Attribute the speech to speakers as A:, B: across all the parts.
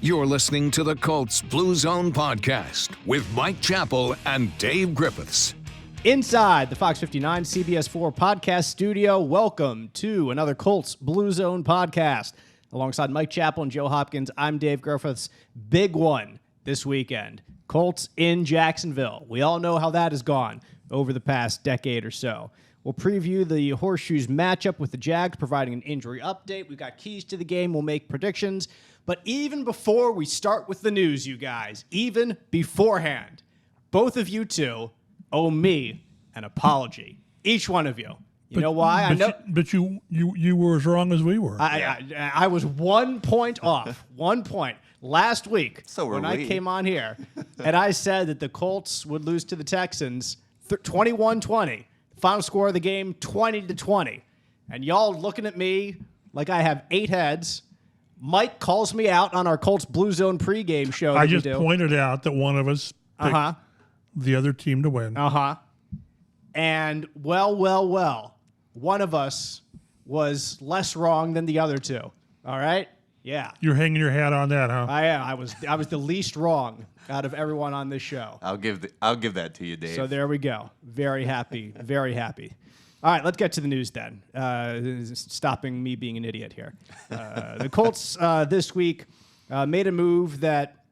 A: You're listening to the Colts Blue Zone Podcast with Mike Chappell and Dave Griffiths.
B: Inside the Fox 59 CBS 4 podcast studio, welcome to another Colts Blue Zone Podcast. Alongside Mike Chappell and Joe Hopkins, I'm Dave Griffiths. Big one this weekend. Colts in Jacksonville. We all know how that has gone over the past decade or so. We'll preview the Horseshoes matchup with the Jags, providing an injury update. We've got keys to the game. We'll make predictions. But even before we start with the news, you guys, even beforehand, both of you two owe me an apology. Each one of you. You know why? I know.
C: But you were as wrong as we were.
B: I was 1 point off. 1 point. Last week, I came on here, and I said that the Colts would lose to the Texans 21-20. Final score of the game, 20-20. And y'all looking at me like I have 8 heads. Mike calls me out on our Colts Blue Zone pregame show.
C: I just pointed out that one of us picked the other team to win.
B: And well, one of us was less wrong than the other two. All right? Yeah.
C: You're hanging your hat on that, huh?
B: I am. I was the least wrong out of everyone on this show.
D: I'll give that to you, Dave.
B: So there we go. Very happy. Very happy. All right, let's get to the news then. Stopping me being an idiot here. The Colts this week made a move that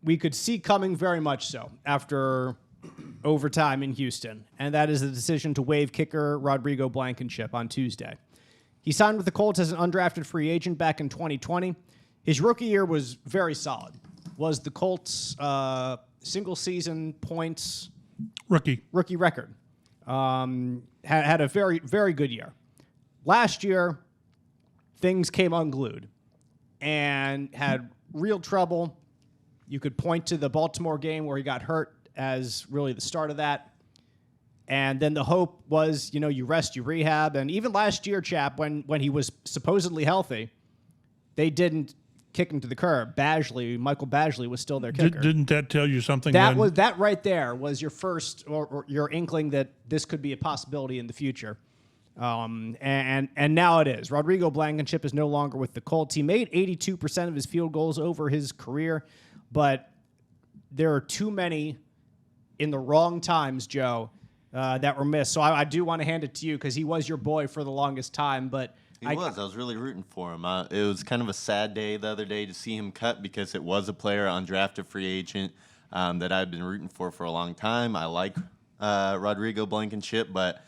B: we could see coming very much so after overtime in Houston, and that is the decision to waive kicker Rodrigo Blankenship on Tuesday. He signed with the Colts as an undrafted free agent back in 2020. His rookie year was very solid. Was the Colts' single-season points rookie record. Had a very, very good year. Last year, things came unglued and had real trouble. You could point to the Baltimore game where he got hurt as really the start of that. And then the hope was, you rest, you rehab. And even last year, Chap, when he was supposedly healthy, they didn't kick him to the curb. Michael Badgley was still their kicker.
C: Didn't that tell you something?
B: That right there was your first or your inkling that this could be a possibility in the future. And now it is. Rodrigo Blankenship is no longer with the Colts. He made 82% of his field goals over his career, but there are too many in the wrong times, Joe, that were missed. So I do want to hand it to you because he was your boy for the longest time, but
D: I was really rooting for him. It was kind of a sad day the other day to see him cut because it was a player, undrafted free agent, that I've been rooting for a long time. I like Rodrigo Blankenship, but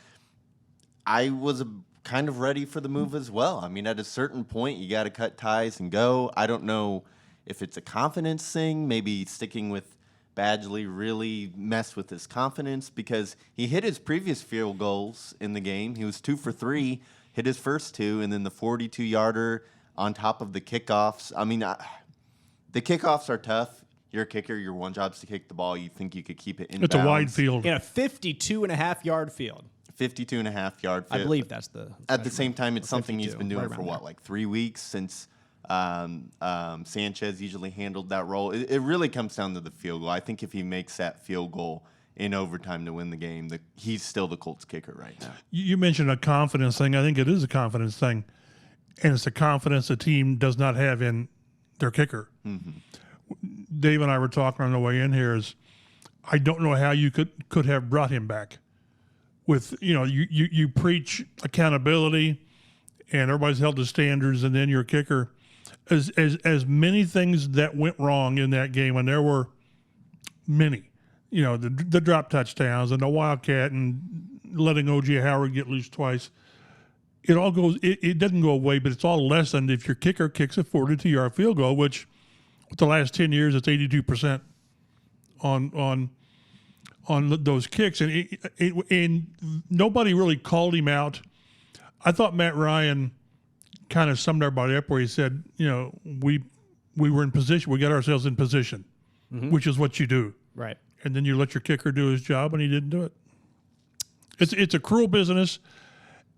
D: I was kind of ready for the move as well. I mean, at a certain point, you got to cut ties and go. I don't know if it's a confidence thing, maybe sticking with Badgley really messed with his confidence because he hit his previous field goals in the game. He was 2 for 3. Hit his first 2, and then the 42-yarder on top of the kickoffs. I mean, the kickoffs are tough. You're a kicker. Your one job's to kick the ball. You think you could keep it in bounds.
C: It's a wide field.
B: In a 52.5-yard field.
D: 52.5-yard field.
B: I believe that's the...
D: At the same time, it's something he's been doing for, 3 weeks since Sanchez usually handled that role. It really comes down to the field goal. I think if he makes that field goal in overtime to win the game, he's still the Colts kicker right now.
C: You mentioned a confidence thing. I think it is a confidence thing, and it's a confidence the team does not have in their kicker. Mm-hmm. Dave and I were talking on the way in here. I don't know how you could have brought him back. With you preach accountability, and everybody's held to standards, and then your kicker. As many things that went wrong in that game, and there were many. The drop touchdowns and the Wildcat and letting O.J. Howard get loose twice. It all goes. It doesn't go away, but it's all lessened if your kicker kicks a 42-yard field goal, which with the last 10 years it's 82% on those kicks, and nobody really called him out. I thought Matt Ryan kind of summed everybody up where he said, we were in position, we got ourselves in position, which is what you do,
B: right?
C: And then you let your kicker do his job, and he didn't do it. It's a cruel business,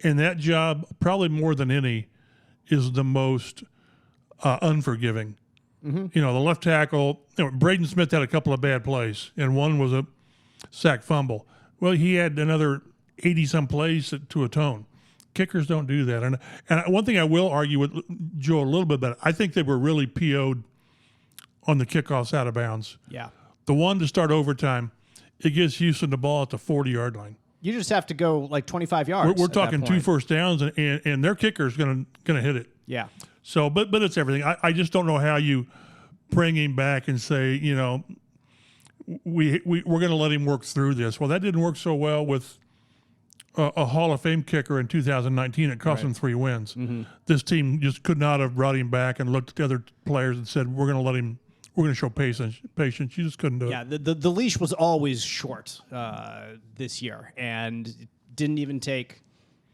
C: and that job, probably more than any, is the most unforgiving. Mm-hmm. The left tackle, Braden Smith had a couple of bad plays, and one was a sack fumble. Well, he had another 80-some plays to atone. Kickers don't do that. And one thing I will argue with Joe a little bit about, I think they were really PO'd on the kickoffs out of bounds.
B: Yeah.
C: The one to start overtime, it gets Houston the ball at the 40-yard line.
B: You just have to go like 25 yards.
C: We're talking 2 first downs, and their kicker's gonna hit it.
B: Yeah.
C: So, but it's everything. I just don't know how you bring him back and say, we're going to let him work through this. Well, that didn't work so well with a Hall of Fame kicker in 2019. It cost him 3 wins. Mm-hmm. This team just could not have brought him back and looked at the other players and said, we're going to show patience. You just couldn't do it.
B: Yeah, the leash was always short this year, and didn't even take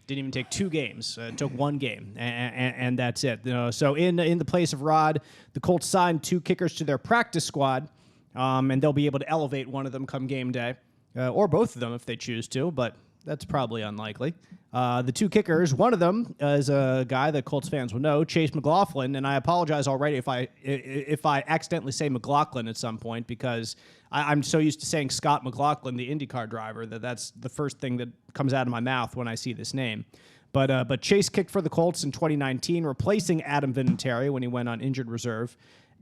B: 2 games. It took 1 game, and that's it. So in the place of Rod, the Colts signed 2 kickers to their practice squad, and they'll be able to elevate one of them come game day, or both of them if they choose to, but that's probably unlikely. The 2 kickers, one of them is a guy that Colts fans will know, Chase McLaughlin, and I apologize already if I accidentally say McLaughlin at some point, because I'm so used to saying Scott McLaughlin, the IndyCar driver, that's the first thing that comes out of my mouth when I see this name. But Chase kicked for the Colts in 2019, replacing Adam Vinatieri when he went on injured reserve.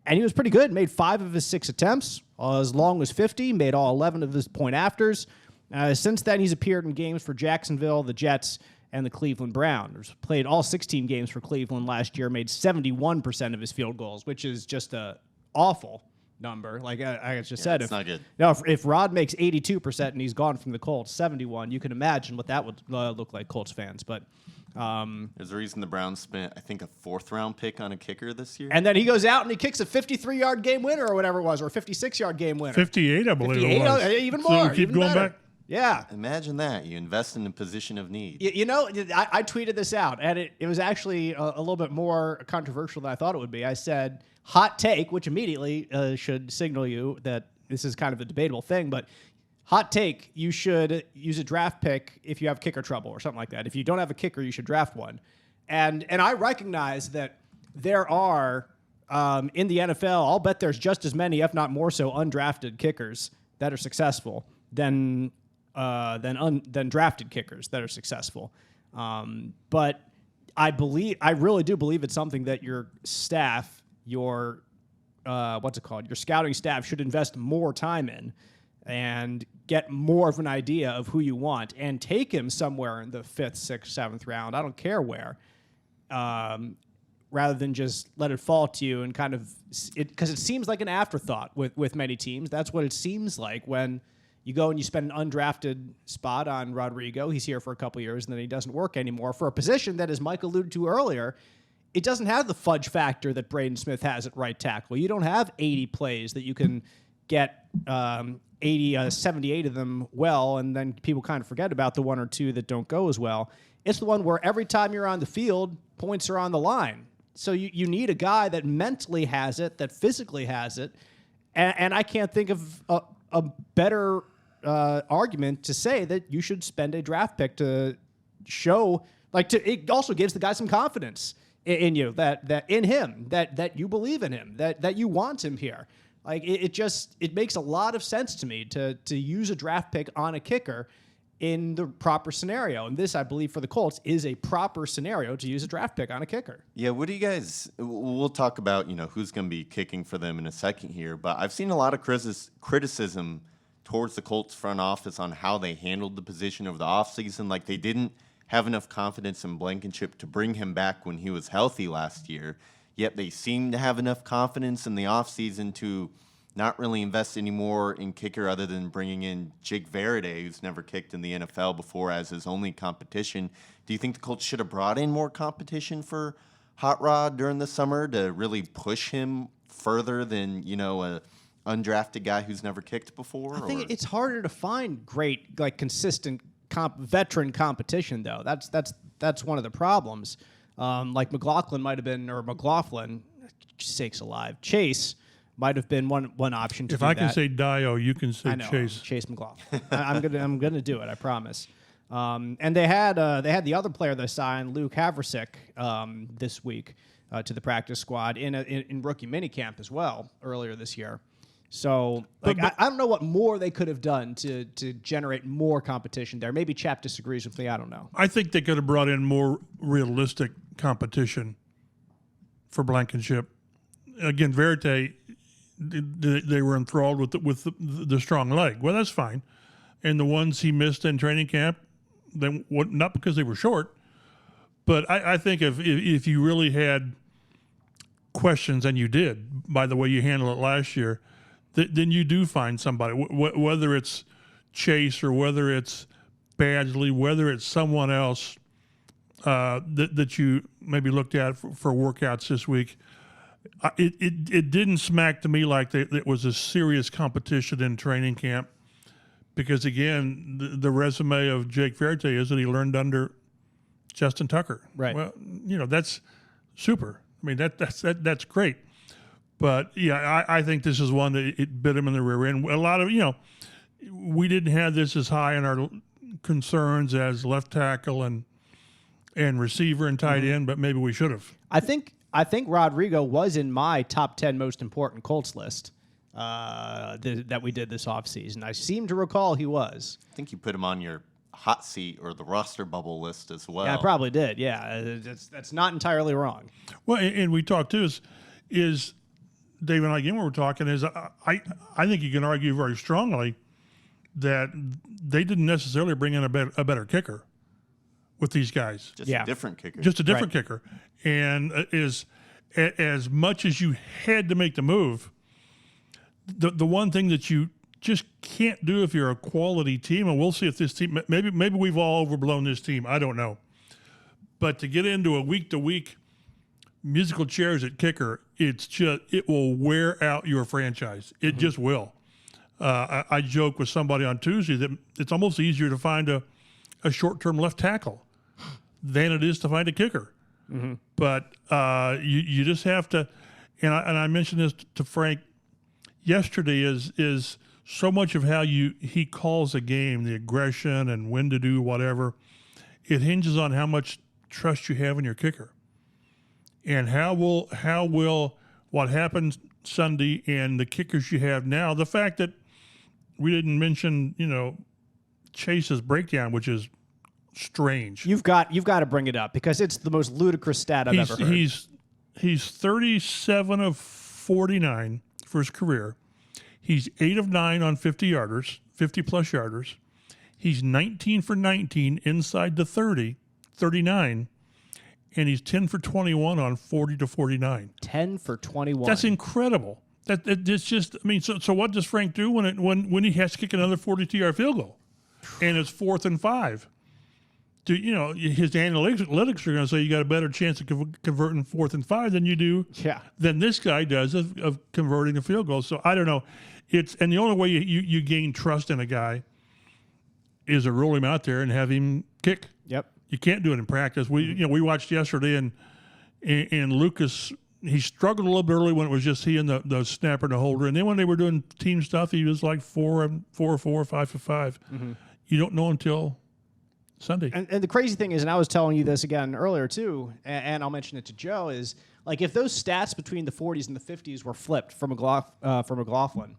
B: And he was pretty good, made 5 of his 6 attempts, as long as 50, made all 11 of his point afters. Since then, he's appeared in games for Jacksonville, the Jets, and the Cleveland Browns. Played all 16 games for Cleveland last year, made 71% of his field goals, which is just a awful number. Like I just said,
D: it's not good.
B: No, if Rod makes 82% and he's gone from the Colts 71, you can imagine what that would look like, Colts fans. But
D: there's a reason the Browns spent, I think, a 4th-round pick on a kicker this year.
B: And then he goes out and he kicks a 53-yard game winner or whatever it was, or a 56-yard game winner.
C: 58, I believe it was.
B: Even more.
C: So keep going
B: better.
C: back.
B: Yeah.
D: Imagine that. You invest in a position of need.
B: I tweeted this out, and it was actually a little bit more controversial than I thought it would be. I said, hot take, which immediately should signal you that this is kind of a debatable thing, but hot take, you should use a draft pick if you have kicker trouble or something like that. If you don't have a kicker, you should draft one. And I recognize that there are, in the NFL, I'll bet there's just as many, if not more so, undrafted kickers that are successful than drafted kickers that are successful. But I really do believe it's something that your staff, your scouting staff should invest more time in and get more of an idea of who you want and take him somewhere in the 5th, 6th, 7th round. I don't care where. Rather than just let it fall to you and kind of because it seems like an afterthought with many teams. That's what it seems like when you go and you spend an undrafted spot on Rodrigo. He's here for a couple years, and then he doesn't work anymore for a position that, as Mike alluded to earlier, it doesn't have the fudge factor that Braden Smith has at right tackle. You don't have 80 plays that you can get 78 of them well, and then people kind of forget about the 1 or 2 that don't go as well. It's the one where every time you're on the field, points are on the line. So you need a guy that mentally has it, that physically has it, and I can't think of a better argument to say that you should spend a draft pick to show, it also gives the guy some confidence in you, that in him, that you believe in him, that you want him here. Like it makes a lot of sense to me to use a draft pick on a kicker in the proper scenario. And this, I believe, for the Colts is a proper scenario to use a draft pick on a kicker.
D: Yeah, what do you guys – we'll talk about, who's going to be kicking for them in a second here. But I've seen a lot of criticism towards the Colts front office on how they handled the position over the offseason. Like they didn't have enough confidence in Blankenship to bring him back when he was healthy last year. Yet they seem to have enough confidence in the offseason to – not really invest anymore in kicker other than bringing in Jake Varady, who's never kicked in the NFL before, as his only competition. Do you think the Colts should have brought in more competition for Hot Rod during the summer to really push him further than, a undrafted guy who's never kicked before?
B: I think it's harder to find great, consistent veteran competition, though. That's one of the problems. McLaughlin might have been, or McLaughlin, sakes alive, Chase might have been one option to
C: if
B: do
C: I
B: that.
C: can say Dio, you can say
B: Chase McLaughlin. I'm gonna do it. I promise. And they had the other player they signed, Luke Haversick, this week to the practice squad in rookie minicamp as well earlier this year. So, like, I don't know what more they could have done to generate more competition there. Maybe Chap disagrees with me. I don't know.
C: I think they could have brought in more realistic competition for Blankenship. Again, Verite, they were enthralled with the strong leg. Well, that's fine. And the ones he missed in training camp, then not because they were short, but I think if you really had questions, and you did, by the way you handled it last year, then you do find somebody, whether it's Chase or whether it's Badgley, whether it's someone else that you maybe looked at for workouts this week. It didn't smack to me like it was a serious competition in training camp, because again, the resume of Jake Verite is that he learned under Justin Tucker.
B: Right.
C: Well, that's super. I mean, that's great. But yeah, I think this is one that it bit him in the rear end. A lot of we didn't have this as high in our concerns as left tackle and receiver and tight end, but maybe we should have.
B: I think Rodrigo was in my top 10 most important Colts list that we did this offseason. I seem to recall he was.
D: I think you put him on your hot seat or the roster bubble list as well.
B: Yeah, I probably did. Yeah, that's not entirely wrong.
C: Well, and we talked too is Dave and I again, when we're talking, is I think you can argue very strongly that they didn't necessarily bring in a better kicker with these guys.
D: Just a different kicker.
C: Just a different kicker. And as much as you had to make the move, the one thing that you just can't do if you're a quality team, and we'll see if this team, maybe we've all overblown this team, I don't know. But to get into a week-to-week musical chairs at kicker, it will wear out your franchise. It just will. I joked with somebody on Tuesday that it's almost easier to find a short-term left tackle than it is to find a kicker. Mm-hmm. But you just have to, and I mentioned this to Frank yesterday, is so much of how he calls a game, the aggression and when to do whatever, it hinges on how much trust you have in your kicker. And how will what happened Sunday and the kickers you have now, the fact that we didn't mention, Chase's breakdown, which is strange.
B: You've got to bring it up because it's the most ludicrous stat I've ever heard.
C: He's 37 of 49 for his career. He's 8 of 9 on 50-plus yarders. He's 19 for 19 inside the 30, 39, and he's 10 for 21 on 40 to 49.
B: 10 for 21.
C: That's incredible. It's just, I mean, so what does Frank do when he has to kick another 42-yard field goal, and it's 4th and 5? His analytics are going to say you got a better chance of converting 4th and 5 than you do than this guy does of converting a field goal. So I don't know. And the only way you gain trust in a guy is to roll him out there and have him kick.
B: Yep.
C: You can't do it in practice. We watched yesterday and Lucas, he struggled a little bit early when it was just he and the snapper and the holder, and then when they were doing team stuff, he was like 4 for 4, 5 for 5. Mm-hmm. You don't know until Sunday. And
B: the crazy thing is, and I was telling you this again earlier too, and I'll mention it to Joe, is like if those stats between the 40s and the 50s were flipped for McLaughlin,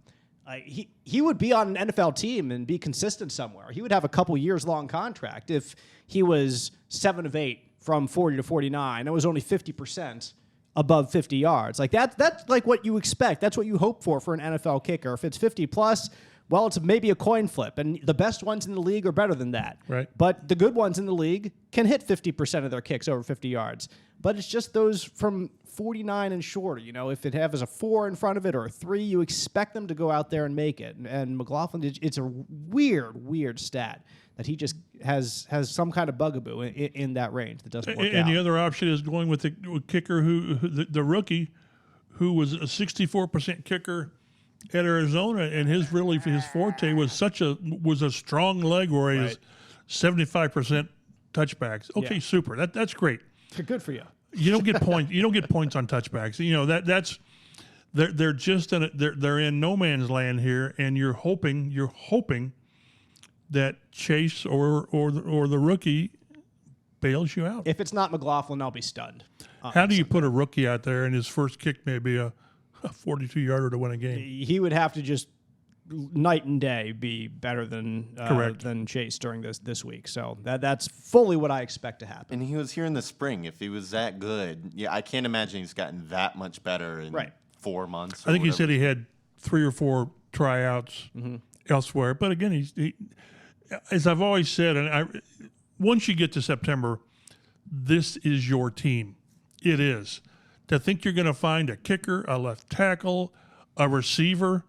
B: he would be on an NFL team and be consistent somewhere. He would have a couple years long contract if he was 7 of 8 from 40 to 49. It was only 50% above 50 yards. Like that's like what you expect. That's what you hope for an NFL kicker. If it's 50 plus, well, it's maybe a coin flip, and the best ones in the league are better than that.
C: Right.
B: But the good ones in the league can hit 50% of their kicks over 50 yards. But it's just those from 49 and shorter. If it has a 4 in front of it or a 3, you expect them to go out there and make it. And McLaughlin, it's a weird stat that he just has some kind of bugaboo in that range that doesn't work out.
C: And the other option is going with the kicker the rookie, who was a 64% kicker at Arizona, and his forte was was a strong leg where he was 75% touchbacks. Okay, super. That's great.
B: Good for you.
C: You don't get points. You don't get points on touchbacks. That's they're just they're in no man's land here, and you're hoping that Chase or the rookie bails you out.
B: If it's not McLaughlin, I'll be stunned.
C: How do you put a rookie out there and his first kick may be a a 42-yarder to win a game.
B: He would have to just night and day be better than Chase during this week. So that's fully what I expect to happen.
D: And he was here in the spring. If he was that good, I can't imagine he's gotten that much better in 4 months.
C: I think he said he had 3 or 4 tryouts elsewhere. But again, he as I've always said, and once you get to September, this is your team. It is. To think you're going to find a kicker, a left tackle, a receiver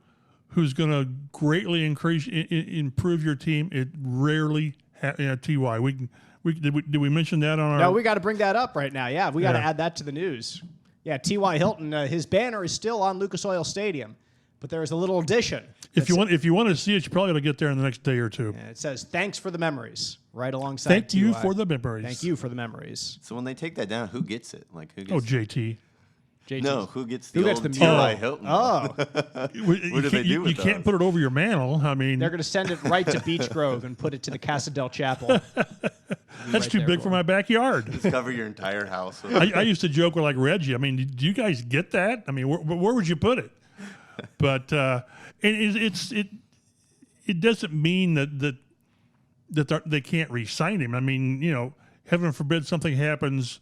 C: who's going to greatly improve your team, it rarely Ty. Did we mention that on our?
B: No, we got to bring that up right now. Yeah, we got to add that to the news. Yeah, T.Y. Hilton, his banner is still on Lucas Oil Stadium, but there is a little addition.
C: If you want to see it, you probably got to get there in the next day or two.
B: Yeah, it says "Thanks for the memories" right alongside.
C: Thank you for the memories.
B: Thank you for the memories.
D: So when they take that down, who gets it? Like who gets?
C: Oh, JT.
D: No, who gets the old T.Y. Hilton?
B: Oh.
D: What do they do with
C: You can't put it over your mantle. I mean,
B: they're going to send it right to Beach Grove and put it to the Casa del Chapel.
C: That's too big for my backyard.
D: Just cover your entire house.
C: I used to joke with like Reggie. I mean, do you guys get that? I mean, where would you put it? But it doesn't mean that they can't re-sign him. I mean, heaven forbid something happens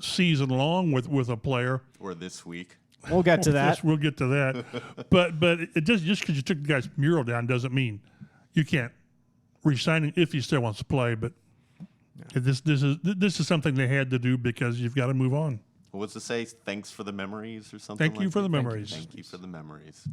C: season long with a player.
D: Or this week.
B: We'll get to that.
C: Yes, we'll get to that. but it just because you took the guy's mural down doesn't mean you can't re-sign him if he still wants to play. But this is something they had to do because you've got to move on.
D: What's it say? Thanks for the memories or something?
C: Thank you for the memories.
D: Thank you for the memories.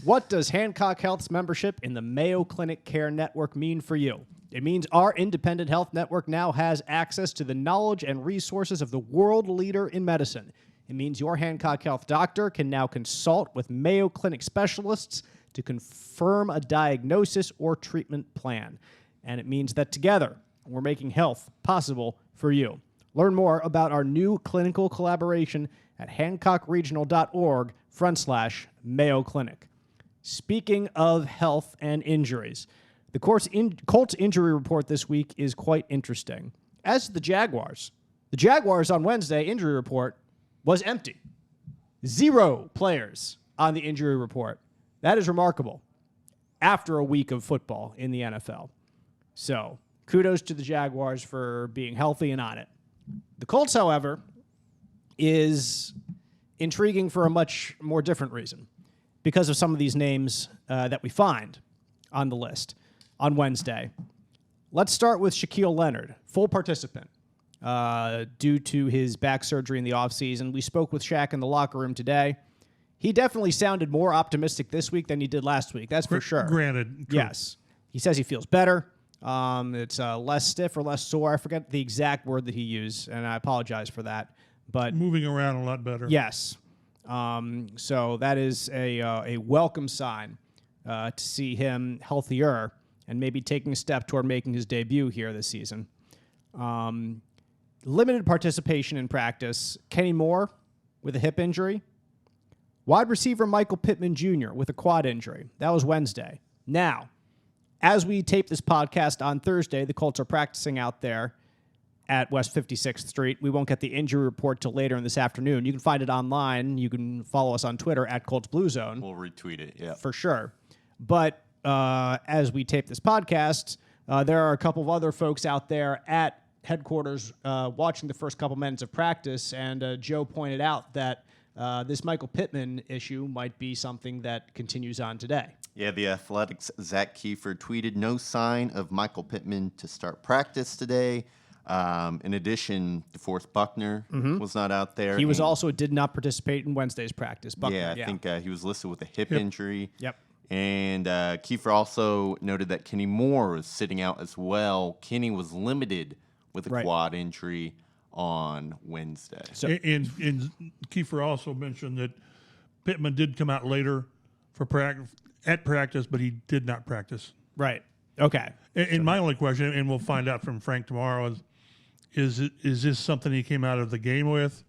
B: What does Hancock Health's membership in the Mayo Clinic Care Network mean for you? It means our independent health network now has access to the knowledge and resources of the world leader in medicine. It means your Hancock Health doctor can now consult with Mayo Clinic specialists to confirm a diagnosis or treatment plan. And it means that together, we're making health possible for you. Learn more about our new clinical collaboration at hancockregional.org/Mayo Clinic. Speaking of health and injuries, the Colts injury report this week is quite interesting. As the Jaguars. The Jaguars on Wednesday injury report was empty. 0 players on the injury report. That is remarkable after a week of football in the NFL. So kudos to the Jaguars for being healthy and on it. The Colts, however, is intriguing for a much more different reason because of some of these names that we find on the list on Wednesday. Let's start with Shaquille Leonard, full participant due to his back surgery in the offseason. We spoke with Shaq in the locker room today. He definitely sounded more optimistic this week than he did last week. That's for sure.
C: Granted. True.
B: Yes. He says he feels better. It's less stiff or less sore. I forget the exact word that he used, and I apologize for that. But
C: moving around a lot better.
B: Yes. So that is a welcome sign to see him healthier and maybe taking a step toward making his debut here this season. Limited participation in practice. Kenny Moore with a hip injury. Wide receiver Michael Pittman Jr. with a quad injury. That was Wednesday. Now, as we tape this podcast on Thursday, the Colts are practicing out there at West 56th Street. We won't get the injury report till later in this afternoon. You can find it online. You can follow us on Twitter at Colts Blue Zone.
D: We'll retweet it, yeah.
B: For sure. But as we tape this podcast, there are a couple of other folks out there at headquarters watching the first couple minutes of practice, and Joe pointed out that this Michael Pittman issue might be something that continues on today.
D: Yeah, the Athletics' Zach Kiefer tweeted, no sign of Michael Pittman to start practice today. In addition, DeForest Buckner was not out there.
B: He was also did not participate in Wednesday's practice. Buckner,
D: I think he was listed with a hip injury.
B: Yep.
D: And Kiefer also noted that Kenny Moore was sitting out as well. Kenny was limited with a quad injury on Wednesday.
C: So, and Kiefer also mentioned that Pittman did come out later for practice, but he did not practice.
B: Right. Okay.
C: And my only question, and we'll find out from Frank tomorrow, is this something he came out of the game with,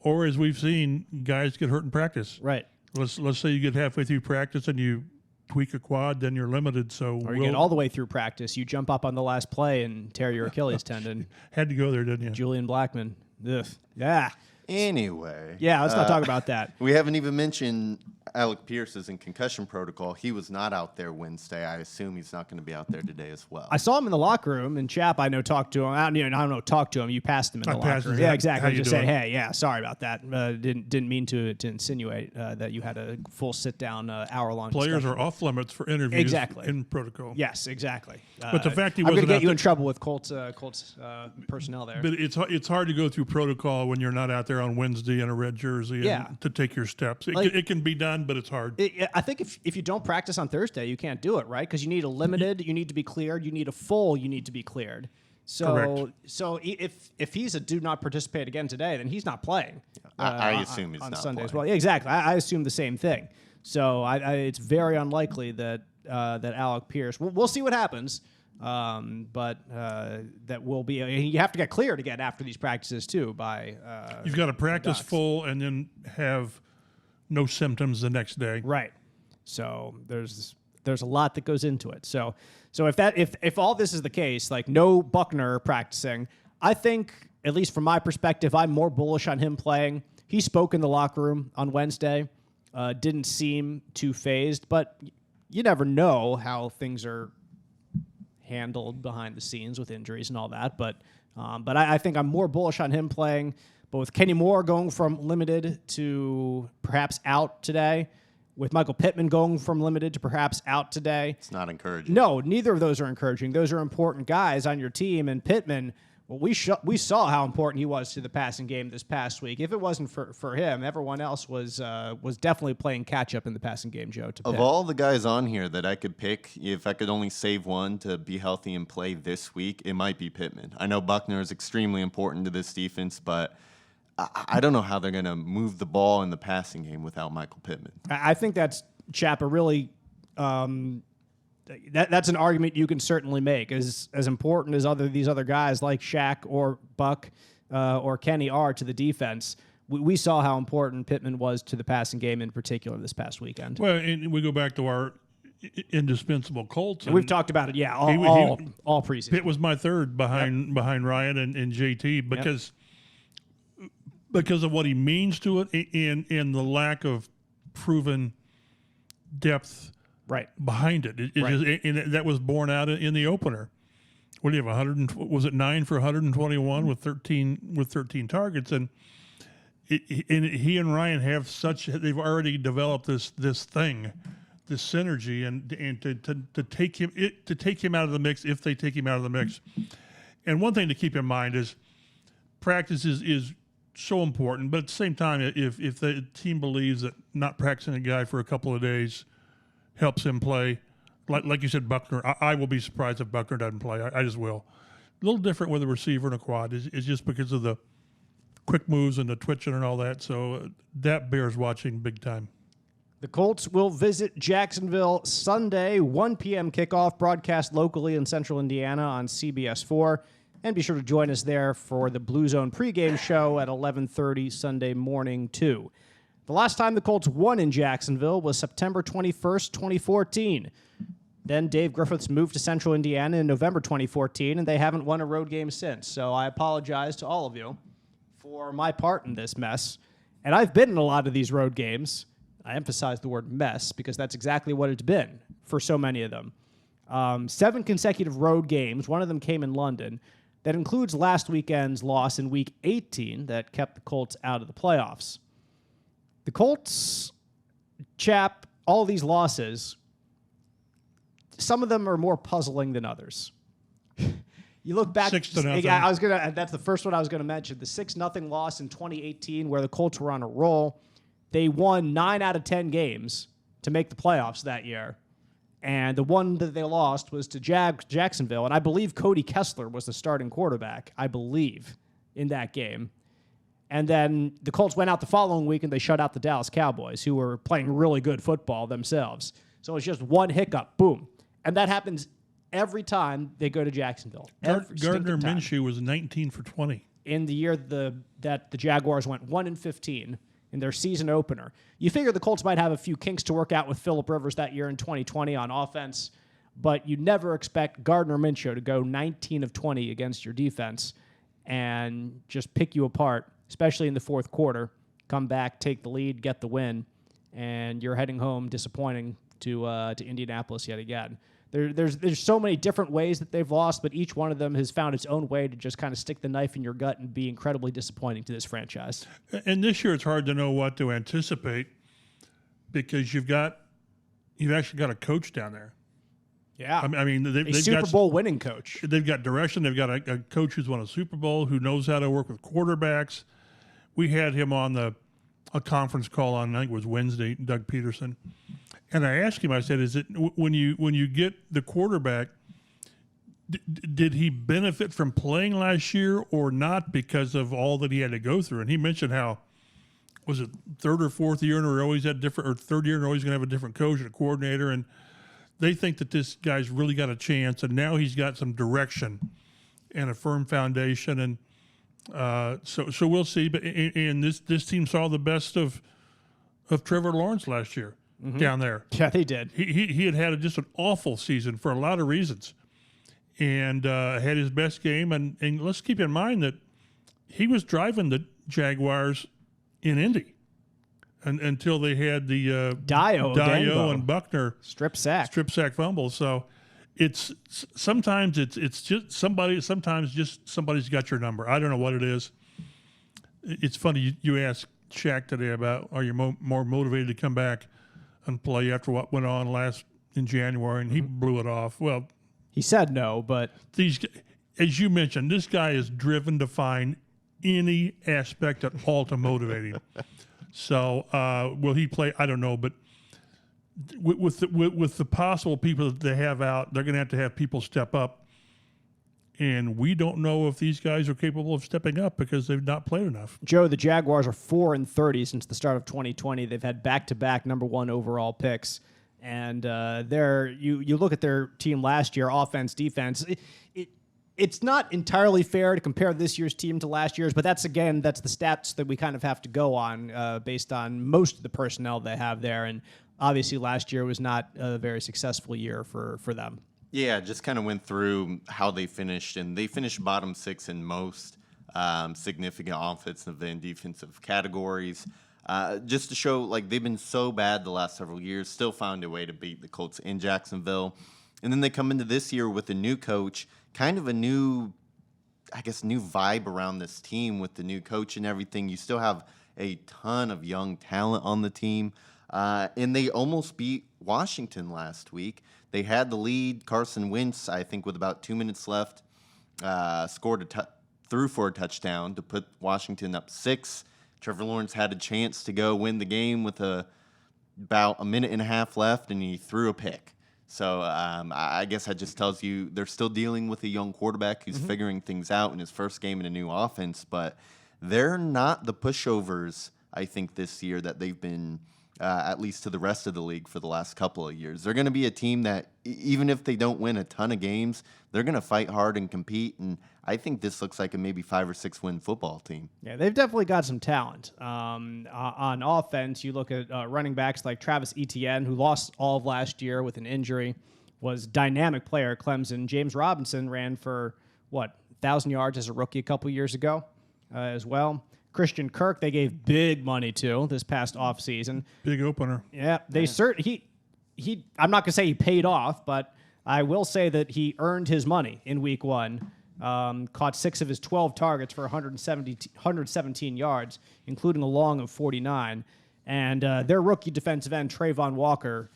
C: or as we've seen, guys get hurt in practice?
B: Right.
C: Let's say you get halfway through practice and you tweak a quad, then you're limited. So
B: or you get all the way through practice, you jump up on the last play and tear your Achilles tendon.
C: Had to go there, didn't you?
B: Julian Blackmon. Ugh. Yeah.
D: Anyway.
B: Yeah, let's not talk about that.
D: We haven't even mentioned Alec Pierce is in concussion protocol. He was not out there Wednesday. I assume he's not going to be out there today as well.
B: I saw him in the locker room, and Chap, I know, talked to him. I don't know, talk to him. You passed him in the locker room. Yeah, exactly. Just said, hey, yeah, sorry about that. Didn't mean to insinuate that you had a full sit-down, hour-long
C: Players
B: discussion.
C: are off limits for interviews in protocol.
B: Yes, exactly.
C: But the fact he
B: I'm going
C: wasn't
B: to get
C: out
B: you
C: there,
B: in trouble with Colts personnel there.
C: but it's hard to go through protocol when you're not out there on Wednesday in a red jersey and to take your steps. It can be done, but it's hard.
B: I think if you don't practice on Thursday, you can't do it, right? Because you need a limited, you need to be cleared. You need a full, you need to be cleared. So if he's a do not participate again today, then he's not playing.
D: I assume he's
B: on
D: not
B: Sunday
D: playing.
B: as well. Yeah, exactly. I assume the same thing. So it's very unlikely that Alec Pierce. We'll see what happens. But that will be. You have to get cleared again after these practices too.
C: You've got to practice full and then have no symptoms the next day.
B: Right. So there's a lot that goes into it. So if all this is the case, like no Buckner practicing, I think, at least from my perspective, I'm more bullish on him playing. He spoke in the locker room on Wednesday. Didn't seem too phased, but you never know how things are handled behind the scenes with injuries and all that. But I think I'm more bullish on him playing. But with Kenny Moore going from limited to perhaps out today, with Michael Pittman going from limited to perhaps out today.
D: It's not encouraging.
B: No, neither of those are encouraging. Those are important guys on your team. And Pittman, well, we saw how important he was to the passing game this past week. If it wasn't for him, everyone else was definitely playing catch-up in the passing game, Joe.
D: Of all the guys on here that I could pick, if I could only save one to be healthy and play this week, it might be Pittman. I know Buckner is extremely important to this defense, but I don't know how they're going to move the ball in the passing game without Michael Pittman.
B: I think that's, Chap, a really that's an argument you can certainly make. As important as these other guys like Shaq or Buck or Kenny are to the defense, we saw how important Pittman was to the passing game in particular this past weekend.
C: Well, and we go back to our indispensable Colts.
B: And we've talked about it, all preseason.
C: Pitt was my third behind Ryan and JT because of what he means to it and the lack of proven depth behind it. And that was borne out in the opener. What do you have? Was it 9 for 121 with 13 targets? And he and Ryan have they've already developed this synergy, and to take him out of the mix if they take him out of the mix. And one thing to keep in mind is practice is so important, but at the same time, if the team believes that not practicing a guy for a couple of days helps him play, like you said, Buckner, I will be surprised if Buckner doesn't play. I just will. A little different with a receiver and a quad is just because of the quick moves and the twitching and all that. So that bears watching big time.
B: The Colts will visit Jacksonville Sunday, 1 p.m. kickoff, broadcast locally in Central Indiana on CBS 4. And be sure to join us there for the Blue Zone pregame show at 11:30 Sunday morning, too. The last time the Colts won in Jacksonville was September 21st, 2014. Then Dave Griffiths moved to Central Indiana in November 2014, and they haven't won a road game since. So I apologize to all of you for my part in this mess. And I've been in a lot of these road games. I emphasize the word mess because that's exactly what it's been for so many of them. 7 consecutive road games. One of them came in London. That includes last weekend's loss in Week 18 that kept the Colts out of the playoffs. The Colts, Chap, all these losses, some of them are more puzzling than others. You look back.
C: 6-0.
B: That's the first one I was going to mention. The 6-0 loss in 2018 where the Colts were on a roll. They won 9 out of 10 games to make the playoffs that year. And the one that they lost was to Jacksonville. And I believe Cody Kessler was the starting quarterback, in that game. And then the Colts went out the following week and they shut out the Dallas Cowboys, who were playing really good football themselves. So it's just one hiccup, boom. And that happens every time they go to Jacksonville.
C: Gardner Minshew was 19 for 20.
B: In the year that the Jaguars went 1-15 in their season opener. You figure the Colts might have a few kinks to work out with Phillip Rivers that year in 2020 on offense, but you never expect Gardner Minshew to go 19 of 20 against your defense and just pick you apart especially in the fourth quarter, come back, take the lead, get the win, and you're heading home disappointing to Indianapolis yet again. There's so many different ways that they've lost, but each one of them has found its own way to just kind of stick the knife in your gut and be incredibly disappointing to this franchise.
C: And this year it's hard to know what to anticipate because you've actually got a coach down there.
B: Yeah.
C: I mean, they've
B: Super
C: got
B: Bowl winning coach.
C: They've got direction. They've got a coach who's won a Super Bowl, who knows how to work with quarterbacks. We had him on a conference call on, I think it was Wednesday, Doug Peterson. And I asked him, I said, is it when you get the quarterback, did he benefit from playing last year or not because of all that he had to go through? And he mentioned how, was it third or fourth year in a row he's had different, or third year in a row he's going to have a different coach and a coordinator, and they think that this guy's really got a chance, and now he's got some direction and a firm foundation, and so we'll see. But and this team saw the best of Trevor Lawrence last year down there.
B: Yeah, they did.
C: He had just an awful season for a lot of reasons, and had his best game. And let's keep in mind that he was driving the Jaguars in Indy until they had the Dio and Buckner
B: strip sack
C: fumble. So sometimes it's just somebody. Sometimes just somebody's got your number. I don't know what it is. It's funny you asked Shaq today about are you more motivated to come back and play after what went on in January, and he blew it off. Well,
B: he said no, but
C: as you mentioned, this guy is driven to find any aspect at all to motivate him. So will he play? I don't know, but with the possible people that they have out, they're going to have people step up, and we don't know if these guys are capable of stepping up because they've not played enough.
B: Joe, the Jaguars are 4-30 since the start of 2020. They've had back-to-back number one overall picks, and you look at their team last year, offense, defense. It's not entirely fair to compare this year's team to last year's, but that's the stats that we kind of have to go on based on most of the personnel they have there. And obviously last year was not a very successful year for them.
D: Yeah, just kind of went through how they finished, and they finished bottom six in most significant offensive and defensive categories. Just to show, like, they've been so bad the last several years, still found a way to beat the Colts in Jacksonville. And then they come into this year with a new coach, kind of a new vibe around this team with the new coach and everything. You still have a ton of young talent on the team. And they almost beat Washington last week. They had the lead. Carson Wentz, I think, with about 2 minutes left, threw for a touchdown to put Washington up 6. Trevor Lawrence had a chance to go win the game with about a minute and a half left, and he threw a pick. So I guess that just tells you they're still dealing with a young quarterback who's figuring things out in his first game in a new offense. But they're not the pushovers, I think, this year that they've been, at least to the rest of the league for the last couple of years. They're going to be a team that, even if they don't win a ton of games, they're going to fight hard and compete. And I think this looks like a maybe 5 or 6 win football team.
B: Yeah, they've definitely got some talent. On offense, you look at running backs like Travis Etienne, who lost all of last year with an injury, was dynamic player at Clemson. James Robinson ran for, 1,000 yards as a rookie a couple years ago as well. Christian Kirk, they gave big money to this past offseason.
C: Big opener.
B: Yeah, he I'm not going to say he paid off, but I will say that he earned his money in week 1. Caught 6 of his 12 targets for 117 yards, including a long of 49. And their rookie defensive end, Trayvon Walker,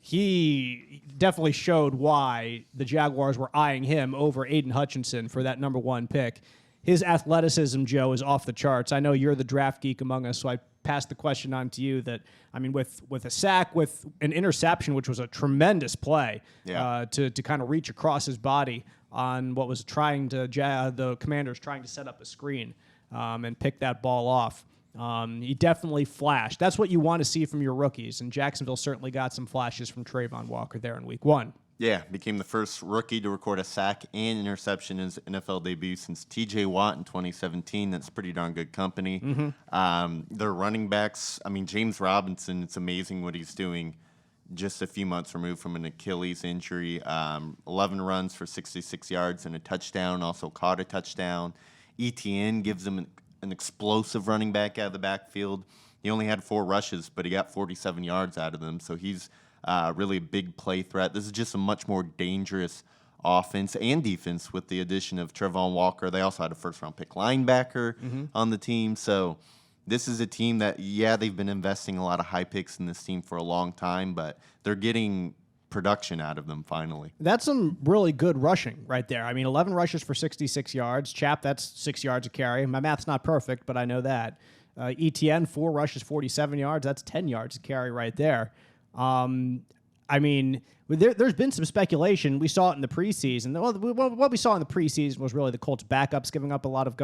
B: he definitely showed why the Jaguars were eyeing him over Aiden Hutchinson for that number 1 pick. His athleticism, Joe, is off the charts. I know you're the draft geek among us, so I passed the question on to you that, I mean, with a sack, with an interception, which was a tremendous play to kind of reach across his body on what was the Commanders trying to set up a screen and pick that ball off. He definitely flashed. That's what you want to see from your rookies, and Jacksonville certainly got some flashes from Trayvon Walker there in week 1.
D: Yeah, became the first rookie to record a sack and interception in his NFL debut since T.J. Watt in 2017. That's pretty darn good company. Their running backs, I mean, James Robinson, it's amazing what he's doing just a few months removed from an Achilles injury. 11 runs for 66 yards and a touchdown, also caught a touchdown. ETN gives them an explosive running back out of the backfield. He only had 4 rushes, but he got 47 yards out of them. So he's really a big play threat. This is just a much more dangerous offense and defense with the addition of Trevon Walker. They also had a first-round pick linebacker on the team. So this is a team that, they've been investing a lot of high picks in this team for a long time, but they're getting production out of them finally.
B: That's some really good rushing right there. I mean, 11 rushes for 66 yards. Chap, that's 6 yards a carry. My math's not perfect, but I know that. ETN, 4 rushes, 47 yards. That's 10 yards a carry right there. I mean, there's been some speculation. We saw it in the preseason. What we saw in the preseason was really the Colts' backups giving up a lot of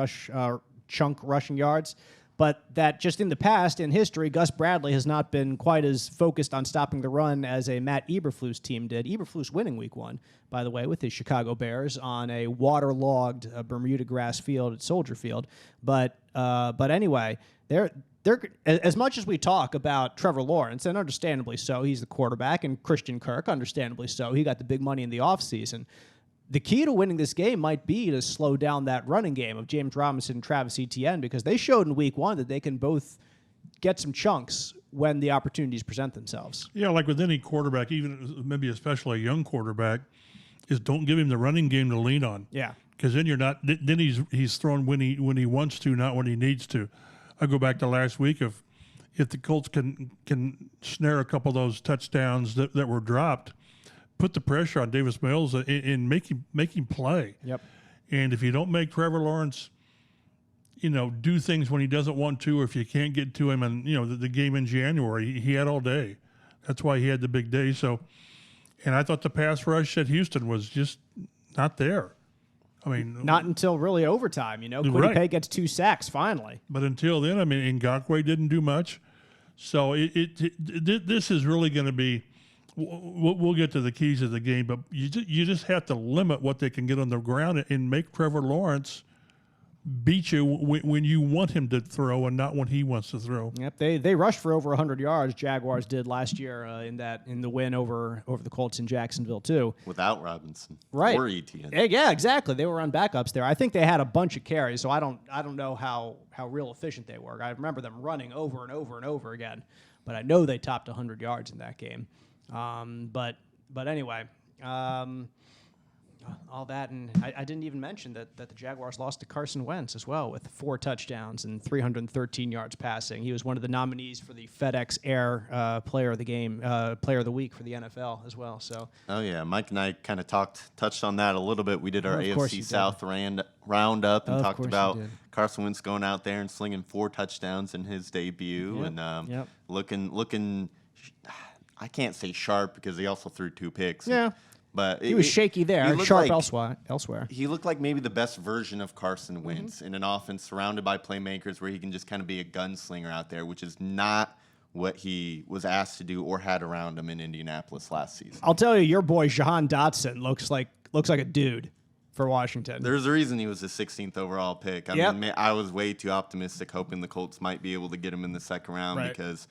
B: chunk rushing yards. But that just in the past, in history, Gus Bradley has not been quite as focused on stopping the run as a Matt Eberflus team did. Eberflus winning week 1, by the way, with his Chicago Bears on a waterlogged Bermuda grass field at Soldier Field. But anyway, they're as much as we talk about Trevor Lawrence, and understandably so, he's the quarterback, and Christian Kirk, understandably so, he got the big money in the offseason. The key to winning this game might be to slow down that running game of James Robinson and Travis Etienne, because they showed in week 1 that they can both get some chunks when the opportunities present themselves.
C: Yeah, like with any quarterback, even maybe especially a young quarterback, is don't give him the running game to lean on.
B: Yeah.
C: Because then you're not. Then he's thrown when he wants to, not when he needs to. I go back to last week. If the Colts can snare a couple of those touchdowns that were dropped, put the pressure on Davis Mills and make him play.
B: Yep.
C: And if you don't make Trevor Lawrence, do things when he doesn't want to, or if you can't get to him, and the game in January, he had all day. That's why he had the big day. So, and I thought the pass rush at Houston was just not there. I mean,
B: not until really overtime. Quiddy Pay gets 2 sacks finally.
C: But until then, I mean, Ngakoue didn't do much. So this is really going to be. We'll get to the keys of the game, but you just have to limit what they can get on the ground and make Trevor Lawrence beat you when you want him to throw and not when he wants to throw.
B: Yep, they rushed for over 100 yards. Jaguars did last year in the win over the Colts in Jacksonville too.
D: Without Robinson,
B: right?
D: Or Etienne.
B: Yeah, exactly. They were on backups there. I think they had a bunch of carries, so I don't know how real efficient they were. I remember them running over and over and over again, but I know they topped 100 yards in that game. But anyway, all that, and I didn't even mention that the Jaguars lost to Carson Wentz as well with 4 touchdowns and 313 yards passing. He was one of the nominees for the FedEx Air Player of the Week for the NFL as well. So.
D: Oh yeah, Mike and I kind of touched on that a little bit. We did our AFC South roundup and talked about Carson Wentz going out there and slinging 4 touchdowns in his debut, and looking. I can't say sharp because he also threw 2 picks.
B: Yeah.
D: But
B: he was shaky there, sharp elsewhere.
D: He looked like maybe the best version of Carson Wentz in an offense surrounded by playmakers where he can just kind of be a gunslinger out there, which is not what he was asked to do or had around him in Indianapolis last season.
B: I'll tell you, your boy Jahan Dotson looks like a dude for Washington.
D: There's a reason he was the 16th overall pick. I mean, I was way too optimistic, hoping the Colts might be able to get him in the second round because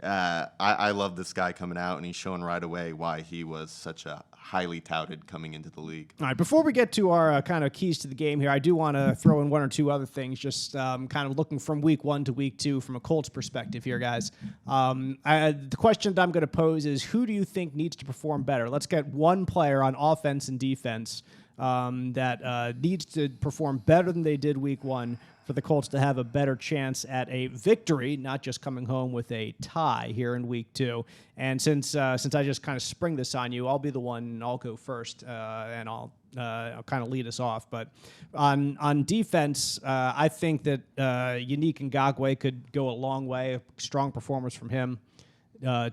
D: I love this guy coming out, and he's showing right away why he was such a highly touted coming into the league.
B: All right, before we get to our kind of keys to the game here, I do want to throw in 1 or 2 other things, just kind of looking from week 1 to week 2 from a Colts perspective here, guys. The question that I'm going to pose is, who do you think needs to perform better? Let's get one player on offense and defense that needs to perform better than they did week 1 for the Colts to have a better chance at a victory, not just coming home with a tie here in week 2. And since I just kind of spring this on you, I'll be the one. I'll go first, and I'll kind of lead us off. But on defense, I think that Yannick Ngakoue could go a long way. A strong performance from him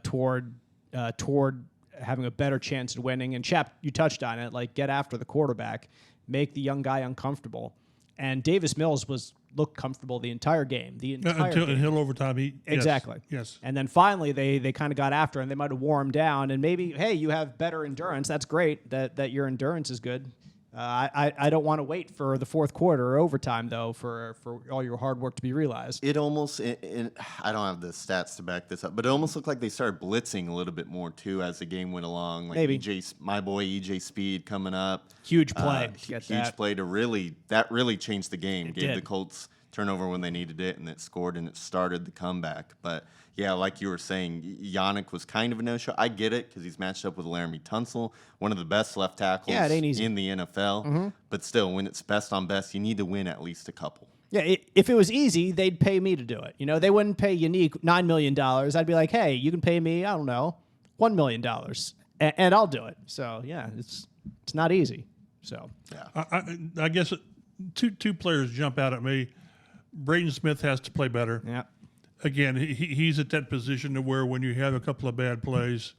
B: toward having a better chance at winning. And Chap, you touched on it. Like, get after the quarterback, make the young guy uncomfortable. And Davis Mills looked comfortable the entire game.
C: Until overtime.
B: Exactly.
C: Yes.
B: And then finally they kind of got after him. They might have wore him down. And maybe, hey, you have better endurance. That's great that your endurance is good. I don't want to wait for the fourth quarter or overtime, though, for all your hard work to be realized.
D: It almost, I don't have the stats to back this up, but it almost looked like they started blitzing a little bit more, too, as the game went along. Like
B: maybe.
D: My boy EJ Speed coming up.
B: Huge play.
D: Huge play that really changed the game. Gave the Colts turnover when they needed it, and it scored, and it started the comeback. But, yeah, like you were saying, Yannick was kind of a no-show. I get it because he's matched up with Laramie Tunsil, one of the best left tackles in the NFL. But still, when it's best on best, you need to win at least a couple.
B: Yeah, if it was easy, they'd pay me to do it. You know, they wouldn't pay Yannick $9 million. I'd be like, hey, you can pay me, I don't know, $1 million, and I'll do it. So, yeah, it's not easy. So,
C: yeah. I guess two players jump out at me. Braden Smith has to play better.
B: Yeah.
C: Again, he's at that position to where when you have a couple of bad plays,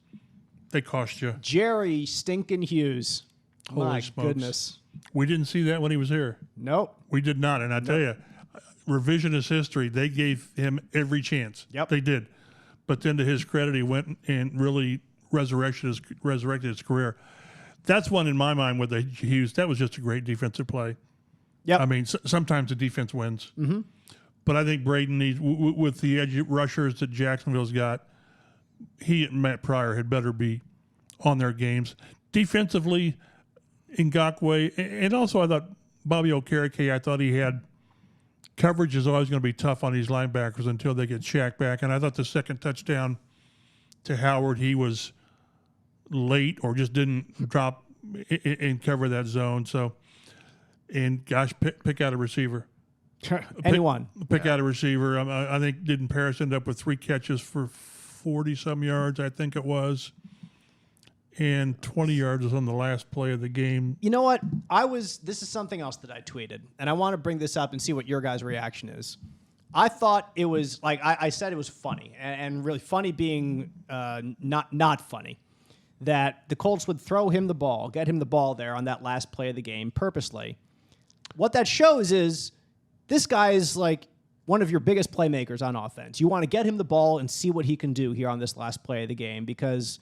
C: they cost you.
B: Jerry Stinkin' Hughes.
C: Holy
B: My
C: smokes.
B: goodness.
C: We didn't see that when he was here.
B: Nope.
C: We did not. And I tell you, revisionist history, they gave him every chance.
B: Yep.
C: They did. But then to his credit, he went and really resurrected his career. That's one in my mind with the Hughes. That was just a great defensive play.
B: Yep.
C: I mean, sometimes the defense wins. Mm-hmm. But I think Braden needs, with the edge rushers that Jacksonville's got, he and Matt Pryor had better be on their games. Defensively, Ngakoue, and also I thought Bobby Okereke, I thought he had coverage is always going to be tough on these linebackers until they get Shaq back. And I thought the second touchdown to Howard, he was late or just didn't drop and cover that zone. So, and gosh, pick out a receiver.
B: Anyone.
C: Pick out a receiver. I think didn't Paris end up with 3 catches for 40-some yards, I think it was. And 20 yards was on the last play of the game.
B: You know what? This is something else that I tweeted, and I want to bring this up and see what your guys' reaction is. I thought it was, like I said, it was funny, and really funny being not funny, that the Colts would throw him the ball, get him the ball there on that last play of the game purposely. What that shows is this guy is like one of your biggest playmakers on offense. You want to get him the ball and see what he can do here on this last play of the game because,